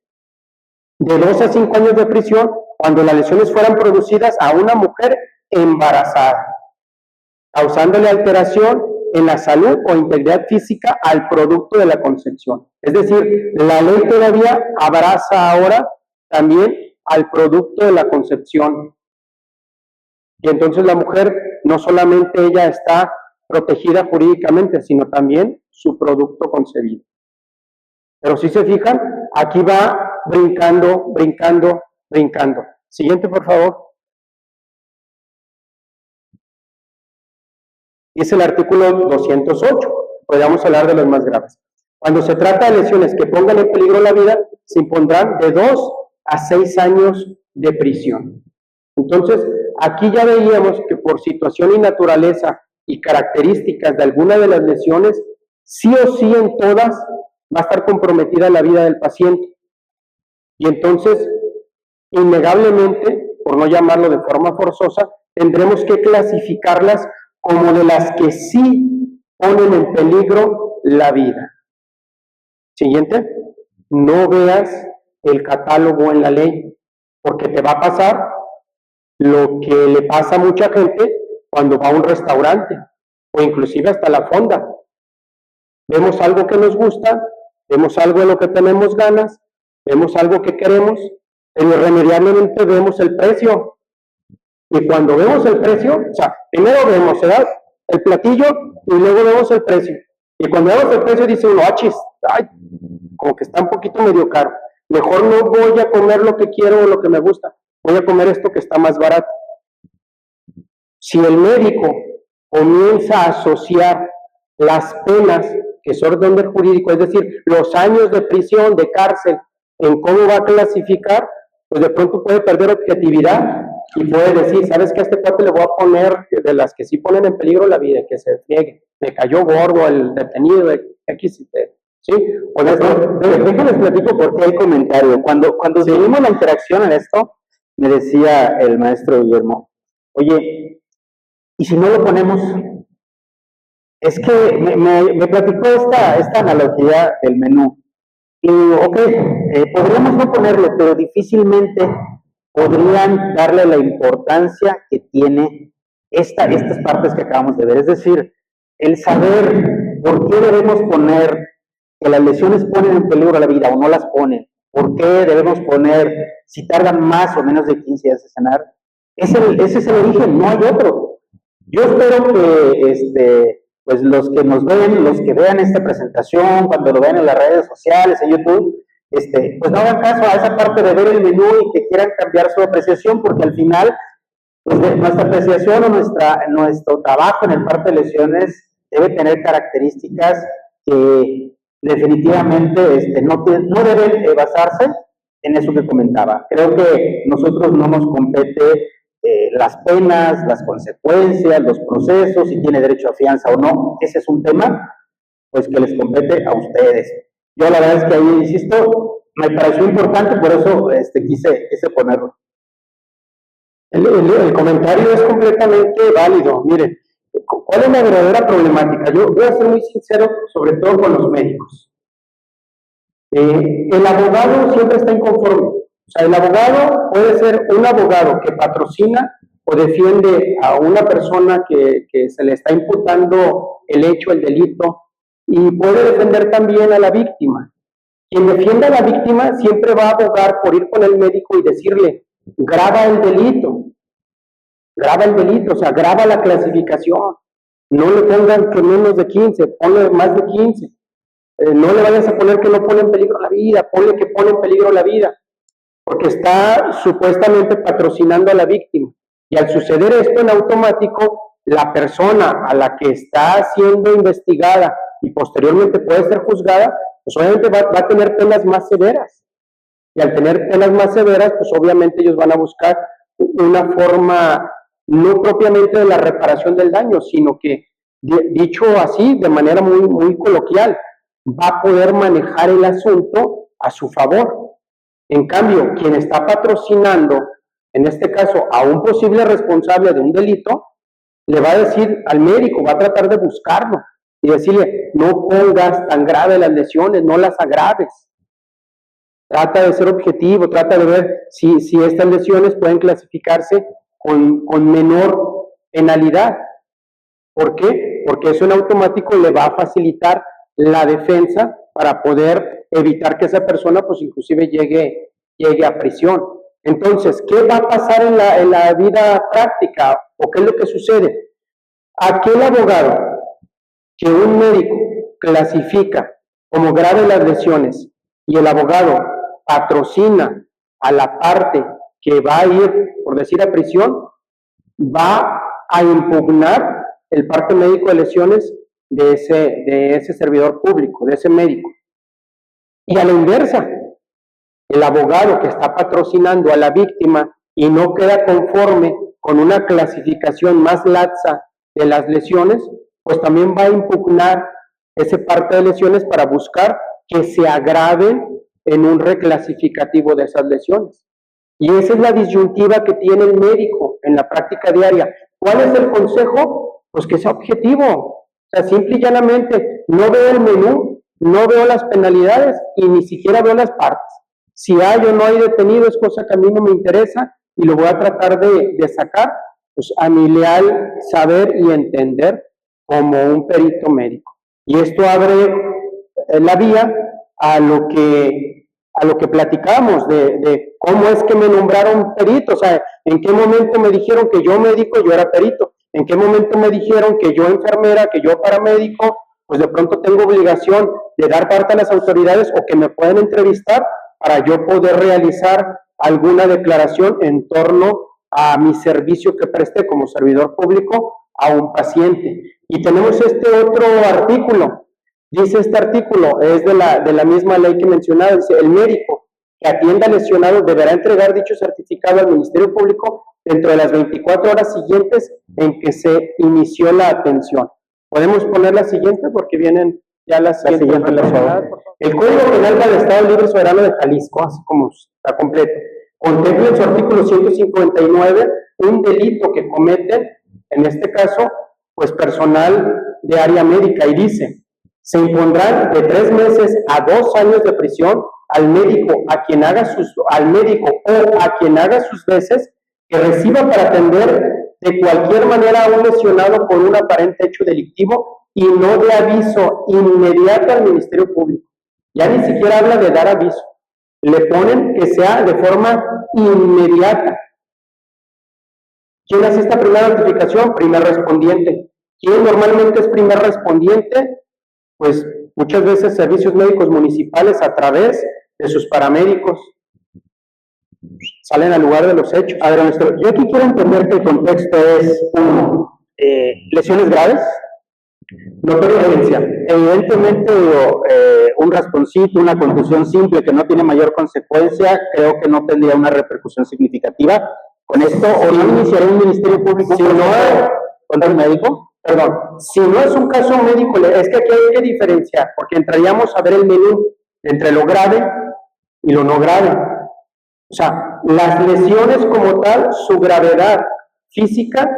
S2: de 2 a 5 años de prisión cuando las lesiones fueran producidas a una mujer embarazada, causándole alteración en la salud o integridad física al producto de la concepción. Es decir, la ley todavía abraza ahora también al producto de la concepción. Y entonces la mujer, no solamente ella está protegida jurídicamente, sino también su producto concebido. Pero si se fijan, aquí va brincando, brincando, brincando. Siguiente, por favor. Es el artículo 208. Podríamos hablar de los más graves. Cuando se trata de lesiones que pongan en peligro la vida, se impondrán de 2 a 6 años de prisión. Entonces, aquí ya veíamos que por situación y naturaleza y características de alguna de las lesiones, sí o sí en todas va a estar comprometida la vida del paciente. Y entonces, innegablemente, por no llamarlo de forma forzosa, tendremos que clasificarlas como de las que sí ponen en peligro la vida. Siguiente, no veas el catálogo en la ley, porque te va a pasar lo que le pasa a mucha gente cuando va a un restaurante, o inclusive hasta la fonda. Vemos algo que nos gusta, vemos algo de lo que tenemos ganas, vemos algo que queremos, pero irremediablemente vemos el precio. Y cuando vemos el precio, o sea, primero vemos, ¿verdad?, el platillo y luego vemos el precio. Y cuando vemos el precio dice uno, achis, ay, como que está un poquito medio caro. Mejor no voy a comer lo que quiero o lo que me gusta, voy a comer esto que está más barato. Si el médico comienza a asociar las penas, que es orden del jurídico, es decir, los años de prisión, de cárcel, en cómo va a clasificar, pues de pronto puede perder objetividad y puede decir, ¿sabes qué? A este cuate le voy a poner de las que sí ponen en peligro la vida, que se friegue, me cayó gordo el detenido, X, ¿sí? O
S1: déjenles platico por qué hay comentario. Cuando
S2: Sí.
S1: tuvimos la interacción en esto, me decía el maestro Guillermo, oye, ¿y si no lo ponemos? Es que me platicó esta analogía del menú. Y digo, ok, podríamos no ponerlo, pero difícilmente podrían darle la importancia que tiene estas partes que acabamos de ver. Es decir, el saber por qué debemos poner que las lesiones ponen en peligro la vida o no las ponen, por qué debemos poner si tardan más o menos de 15 días de sanar. Ese es el origen, no hay otro. Yo espero que pues los que nos ven, los que vean esta presentación, cuando lo vean en las redes sociales, en YouTube, pues no hagan caso a esa parte de ver el menú y que quieran cambiar su apreciación, porque al final, pues nuestra apreciación o nuestro trabajo en el parte de lesiones debe tener características que definitivamente no deben basarse en eso que comentaba. Creo que nosotros no nos compete las penas, las consecuencias, los procesos, si tiene derecho a fianza o no. Ese es un tema pues que les compete a ustedes. Yo la verdad es que ahí, insisto, me pareció importante, por eso quise ponerlo.
S2: El comentario es completamente válido. Miren, ¿cuál es la verdadera problemática? Yo voy a ser muy sincero, sobre todo con los médicos. El abogado siempre está inconforme. O sea, el abogado puede ser un abogado que patrocina o defiende a una persona que se le está imputando el hecho, el delito, y puede defender también a la víctima. Quien defiende a la víctima siempre va a abogar por ir con el médico y decirle, graba el delito, o sea, graba la clasificación, no le pongan que menos de 15, ponle más de 15. No le vayas a poner que no pone en peligro la vida, ponle que pone en peligro la vida, porque está supuestamente patrocinando a la víctima. Y al suceder esto en automático, la persona a la que está siendo investigada y posteriormente puede ser juzgada, pues obviamente va a tener penas más severas. Y al tener penas más severas, pues obviamente ellos van a buscar una forma, no propiamente de la reparación del daño, sino que, dicho así, de manera muy, muy coloquial, va a poder manejar el asunto a su favor. En cambio, quien está patrocinando, en este caso, a un posible responsable de un delito, le va a decir al médico, va a tratar de buscarlo y decirle, no pongas tan grave las lesiones, no las agraves. Trata de ser objetivo, trata de ver si estas lesiones pueden clasificarse con menor penalidad. ¿Por qué? Porque eso en automático le va a facilitar la defensa para poder evitar que esa persona pues inclusive llegue a prisión. Entonces, ¿qué va a pasar en la vida práctica? ¿O qué es lo que sucede? Aquel abogado que un médico clasifica como grave las lesiones y el abogado patrocina a la parte que va a ir, por decir, a prisión, va a impugnar el parte médico de lesiones de ese servidor público, de ese médico. Y a la inversa, el abogado que está patrocinando a la víctima y no queda conforme con una clasificación más laxa de las lesiones, pues también va a impugnar ese parte de lesiones para buscar que se agraven en un reclasificativo de esas lesiones. Y esa es la disyuntiva que tiene el médico en la práctica diaria. ¿Cuál es el consejo? Pues que sea objetivo. O sea, simple y llanamente, no veo el menú, no veo las penalidades y ni siquiera veo las partes. Si hay o no hay detenido es cosa que a mí no me interesa y lo voy a tratar de sacar pues, a mi leal saber y entender como un perito médico. Y esto abre la vía a lo que platicamos de cómo es que me nombraron perito, o sea, en qué momento me dijeron que yo médico, yo era perito, en qué momento me dijeron que yo enfermera, que yo paramédico, pues de pronto tengo obligación de dar parte a las autoridades o que me puedan entrevistar para yo poder realizar alguna declaración en torno a mi servicio que presté como servidor público a un paciente. Y tenemos este otro artículo, dice este artículo, es de la misma ley que mencionaba, dice, el médico que atienda al lesionado deberá entregar dicho certificado al Ministerio Público dentro de las 24 horas siguientes en que se inició la atención. ¿Podemos poner la siguiente? Porque vienen ya las siguientes relacionadas. El Código Penal del Estado Libre Soberano de Jalisco, así como está completo, contempla en su artículo 159 un delito que comete, en este caso, pues personal de área médica, y dice, se impondrán de 3 meses a 2 años de prisión al médico o a quien haga sus veces que reciba para atender de cualquier manera a un lesionado por un aparente hecho delictivo y no de aviso inmediato al Ministerio Público. Ya ni siquiera habla de dar aviso. Le ponen que sea de forma inmediata. ¿Quién hace esta primera notificación? Primer respondiente. ¿Quién normalmente es primer respondiente? Pues muchas veces servicios médicos municipales a través de sus paramédicos salen al lugar de los hechos. A ver, Ernesto, yo aquí quiero entender que el contexto es lesiones graves, notoria urgencia. Evidentemente, un rasponcito, una contusión simple que no tiene mayor consecuencia, creo que no tendría una repercusión significativa. Con esto, o no iniciaré un Ministerio Público si no contra el médico. Perdón, si no es un caso médico, es que aquí hay que diferenciar, porque entraríamos a ver el menú entre lo grave y lo no grave. O sea, las lesiones como tal, su gravedad física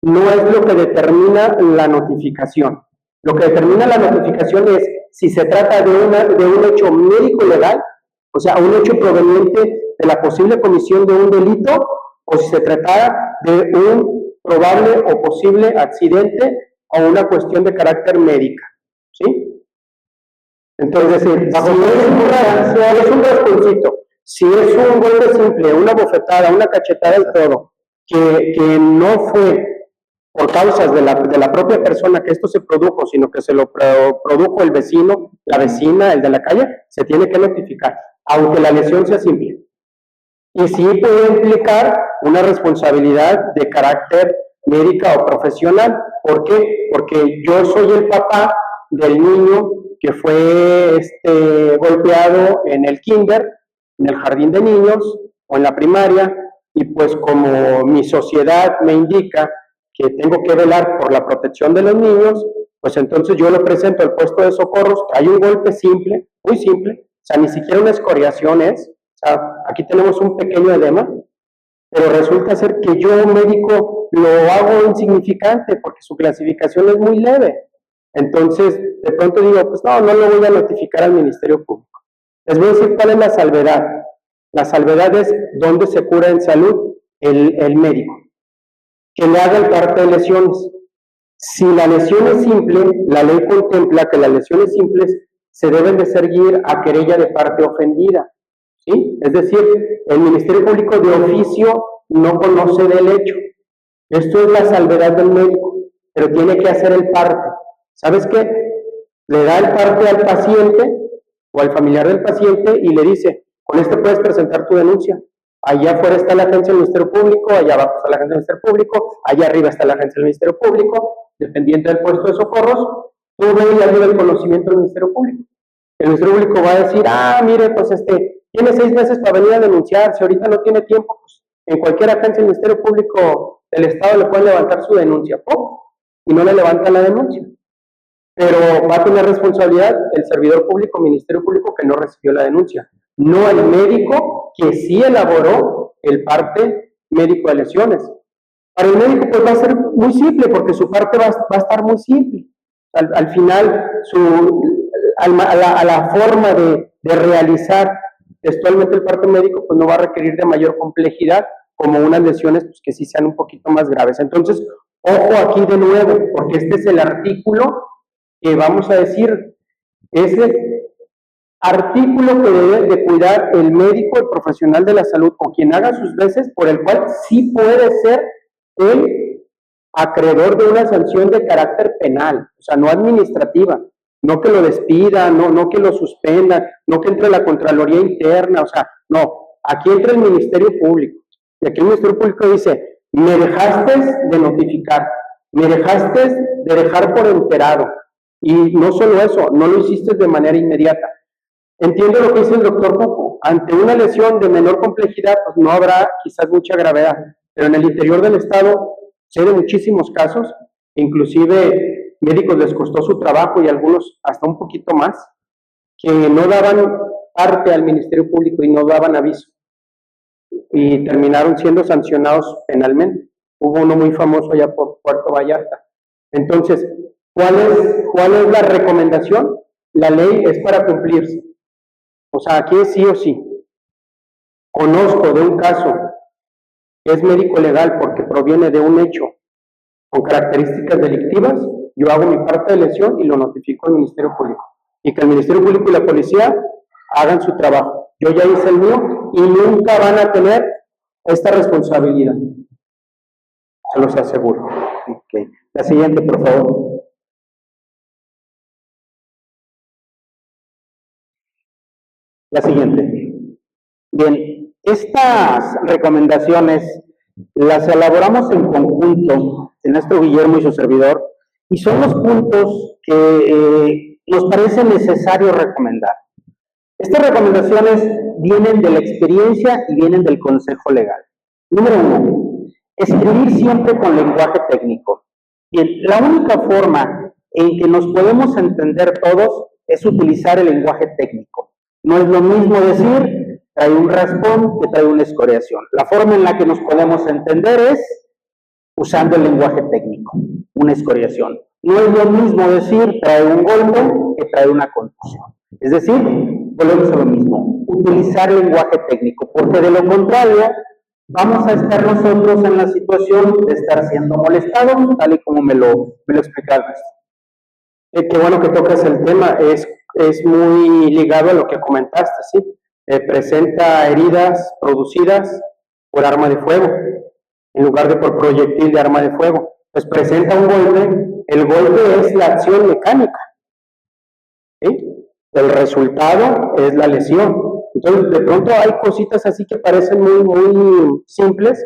S2: no es lo que determina la notificación. Lo que determina la notificación es si se trata de un hecho médico legal, o sea, un hecho proveniente de la posible comisión de un delito, o si se trata de un probable o posible accidente o una cuestión de carácter médica, ¿sí? Entonces, si es un rasponcito, si es un golpe simple, una bofetada, una cachetada y todo, que no fue por causas de la propia persona que esto se produjo, sino que se lo produjo el vecino, la vecina, el de la calle, se tiene que notificar, aunque la lesión sea simple. Y sí puede implicar una responsabilidad de carácter médica o profesional. ¿Por qué? Porque yo soy el papá del niño que fue golpeado en el kinder, en el jardín de niños o en la primaria, y pues como mi sociedad me indica que tengo que velar por la protección de los niños, pues entonces yo lo presento al puesto de socorros, hay un golpe simple, muy simple, o sea, ni siquiera una escoriación es, o sea, aquí tenemos un pequeño edema, pero resulta ser que yo, médico, lo hago insignificante porque su clasificación es muy leve. Entonces, de pronto digo, pues no lo voy a notificar al Ministerio Público. Les voy a decir cuál es la salvedad. La salvedad es dónde se cura en salud el médico, que le haga el parte de lesiones. Si la lesión es simple, la ley contempla que las lesiones simples se deben de seguir a querella de parte ofendida, ¿sí? Es decir, el Ministerio Público de oficio no conoce del hecho. Esto es la salvedad del médico, pero tiene que hacer el parte. ¿Sabes qué? Le da el parte al paciente o al familiar del paciente y le dice, con esto puedes presentar tu denuncia. Allá afuera está la agencia del Ministerio Público, allá abajo está la agencia del Ministerio Público, allá arriba está la agencia del Ministerio Público, dependiente del puesto de socorros, tú ve y ayuda el conocimiento del Ministerio Público. El Ministerio Público va a decir, mire, pues tiene 6 meses para venir a denunciar, si ahorita no tiene tiempo, pues en cualquier agencia del Ministerio Público del Estado le pueden levantar su denuncia, ¡pum! Y no le levantan la denuncia. Pero va a tener responsabilidad el servidor público, Ministerio Público, que no recibió la denuncia, no el médico que sí elaboró el parte médico de lesiones. Para el médico pues va a ser muy simple, porque su parte va a estar muy simple. Al final, a la forma de realizar textualmente el parte médico, pues no va a requerir de mayor complejidad, como unas lesiones pues, que sí sean un poquito más graves. Entonces, ojo aquí de nuevo, porque este es el artículo que vamos a decir, ese artículo que debe de cuidar el médico, el profesional de la salud o quien haga sus veces, por el cual sí puede ser el acreedor de una sanción de carácter penal, o sea, no administrativa, no que lo despida, no que lo suspenda, no que entre la Contraloría Interna, o sea, no, aquí entra el Ministerio Público, y aquí el Ministerio Público dice, me dejaste de notificar, me dejaste de dejar por enterado, y no solo eso, no lo hiciste de manera inmediata. Entiendo lo que dice el doctor Cuco, ante una lesión de menor complejidad, pues no habrá quizás mucha gravedad, pero en el interior del Estado sé de muchísimos casos, inclusive médicos les costó su trabajo y algunos hasta un poquito más, que no daban parte al Ministerio Público y no daban aviso, y terminaron siendo sancionados penalmente. Hubo uno muy famoso allá por Puerto Vallarta. Entonces, ¿cuál es la recomendación? La ley es para cumplirse. O sea, aquí es sí o sí. Conozco de un caso que es médico legal porque proviene de un hecho con características delictivas, yo hago mi parte de lesión y lo notifico al Ministerio Público. Y que el Ministerio Público y la policía hagan su trabajo. Yo ya hice el mío y nunca van a tener esta responsabilidad. Se los aseguro.
S1: Okay. La siguiente, por favor. La siguiente. Bien, estas recomendaciones las elaboramos en conjunto, el maestro Guillermo y su servidor, y son los puntos que nos parece necesario recomendar. Estas recomendaciones vienen de la experiencia y vienen del Consejo Legal. Número 1, escribir siempre con lenguaje técnico. Bien, la única forma en que nos podemos entender todos es utilizar el lenguaje técnico. No es lo mismo decir, trae un raspón que trae una escoriación. La forma en la que nos podemos entender es usando el lenguaje técnico, una escoriación. No es lo mismo decir, trae un golpe que trae una contusión. Es decir, volvemos a lo mismo, utilizar el lenguaje técnico, porque de lo contrario, vamos a estar nosotros en la situación de estar siendo molestados, tal y como me lo explicaste.
S2: Qué bueno que tocas el tema, es muy ligado a lo que comentaste, ¿sí? Presenta heridas producidas por arma de fuego, en lugar de por proyectil de arma de fuego. Pues presenta un golpe, el golpe es la acción mecánica, ¿sí? El resultado es la lesión. Entonces, de pronto hay cositas así que parecen muy simples,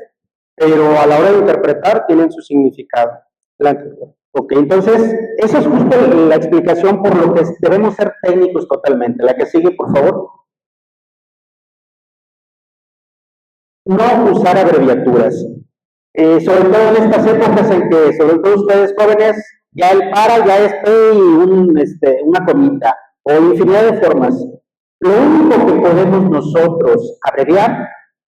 S2: pero a la hora de interpretar tienen su significado.
S1: Ok, entonces, esa es justo la explicación por lo que debemos ser técnicos totalmente. La que sigue, por favor. No usar abreviaturas. Sobre todo en estas épocas en que, sobre todo ustedes jóvenes, ya el para, ya es P y una comita, o infinidad de formas. Lo único que podemos nosotros abreviar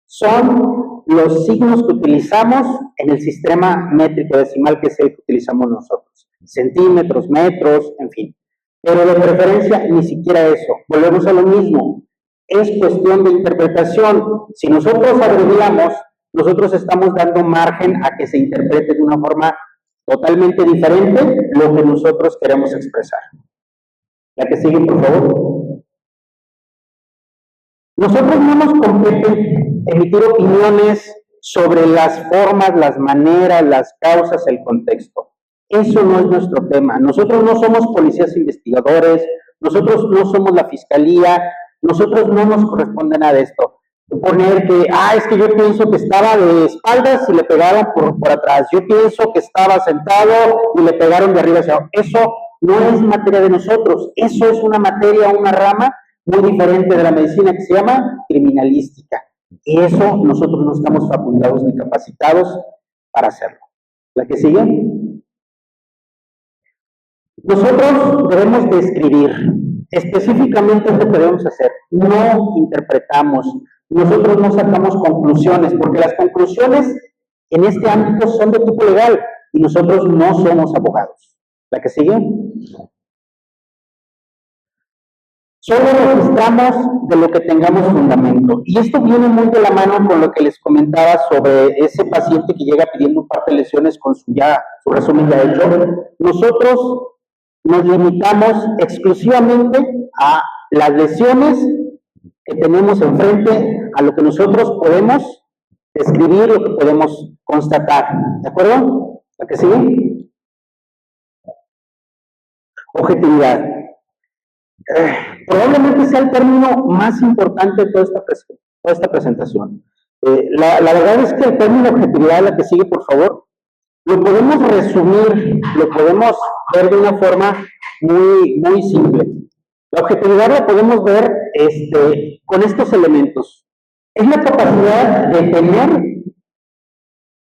S1: son los signos que utilizamos en el sistema métrico decimal, que es el que utilizamos nosotros. Centímetros, metros, en fin. Pero de preferencia, ni siquiera eso. Volvemos a lo mismo. Es cuestión de interpretación. Si nosotros abreviamos, nosotros estamos dando margen a que se interprete de una forma totalmente diferente lo que nosotros queremos expresar. La que sigue, por favor. Nosotros no nos compete emitir opiniones sobre las formas, las maneras, las causas, el contexto. Eso no es nuestro tema. Nosotros no somos policías investigadores, nosotros no somos la fiscalía, nosotros no nos corresponde nada de esto. Poner que, es que yo pienso que estaba de espaldas y le pegaron por atrás. Yo pienso que estaba sentado y le pegaron de arriba hacia abajo. Eso no es materia de nosotros. Eso es una materia, una rama muy diferente de la medicina que se llama criminalística. Y eso nosotros no estamos facultados ni capacitados para hacerlo. ¿La que sigue? Nosotros debemos de escribir. Específicamente lo que debemos hacer. No interpretamos. Nosotros no sacamos conclusiones, porque las conclusiones en este ámbito son de tipo legal y nosotros no somos abogados. ¿La que sigue? Solo registramos de lo que tengamos fundamento. Y esto viene muy de la mano con lo que les comentaba sobre ese paciente que llega pidiendo un parte de lesiones con su resumen ya hecho. Nosotros nos limitamos exclusivamente a las lesiones que tenemos enfrente, a lo que nosotros podemos escribir, lo que podemos constatar. ¿De acuerdo? ¿La que sigue? Objetividad. Probablemente sea el término más importante de toda esta presentación. La verdad es que el término objetividad, la que sigue, por favor, lo podemos resumir, lo podemos ver de una forma muy simple. La objetividad la podemos ver con estos elementos. Es la capacidad de tener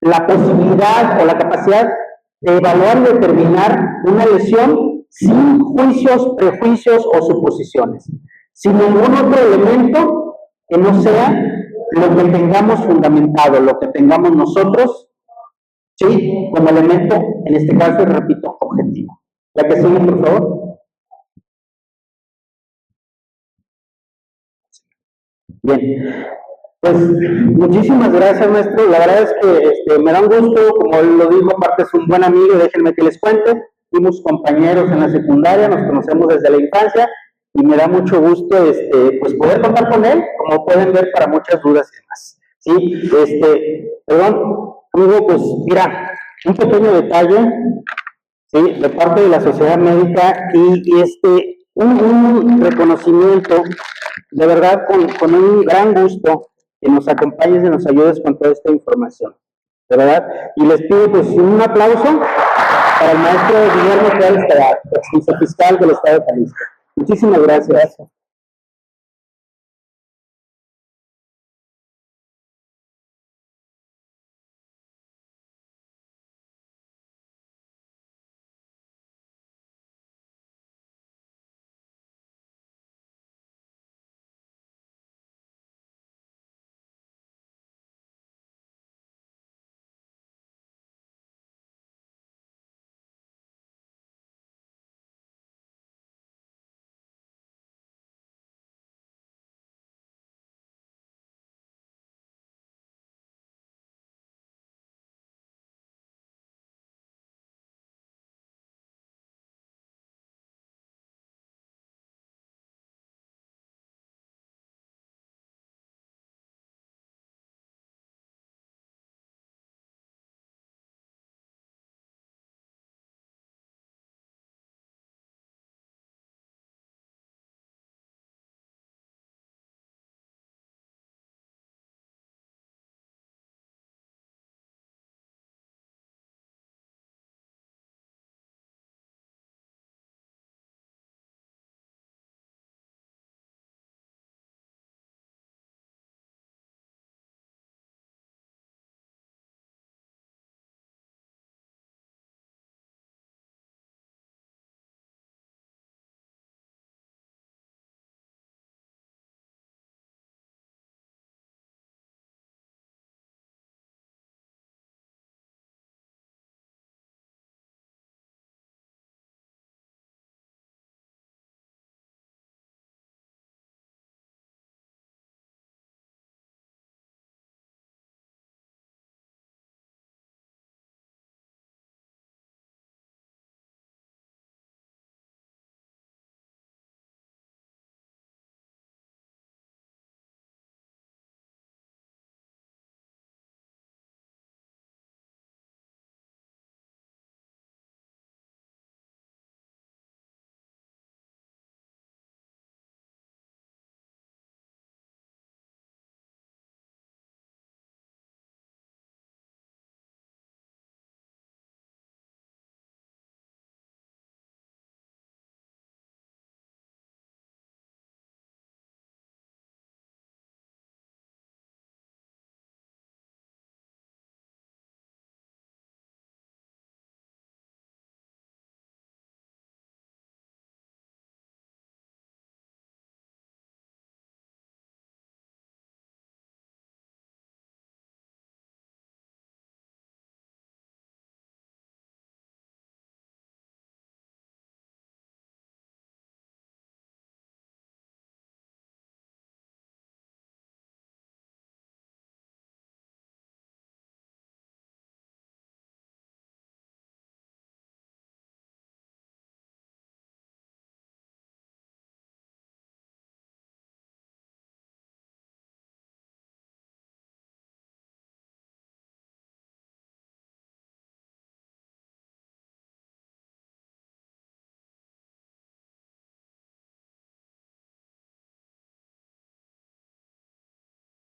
S1: la posibilidad o la capacidad de evaluar y determinar una lesión sin juicios, prejuicios o suposiciones, sin ningún otro elemento que no sea lo que tengamos fundamentado, lo que tengamos nosotros, ¿sí? Como elemento, en este caso, repito, objetivo. La que sigue, por favor. Bien, pues muchísimas gracias, maestro. La verdad es que me da un gusto, como lo dijo, aparte es un buen amigo, déjenme que les cuente. Fuimos compañeros en la secundaria, nos conocemos desde la infancia y me da mucho gusto pues poder contar con él, como pueden ver, para muchas dudas y demás. Sí, perdón, amigo, pues mira, un pequeño detalle, sí, de parte de la sociedad médica y un reconocimiento, de verdad, con un gran gusto, que nos acompañes y nos ayudes con toda esta información, de verdad. Y les pido pues un aplauso para el maestro Guillermo Pérez, fiscal del Estado de Jalisco. Muchísimas gracias.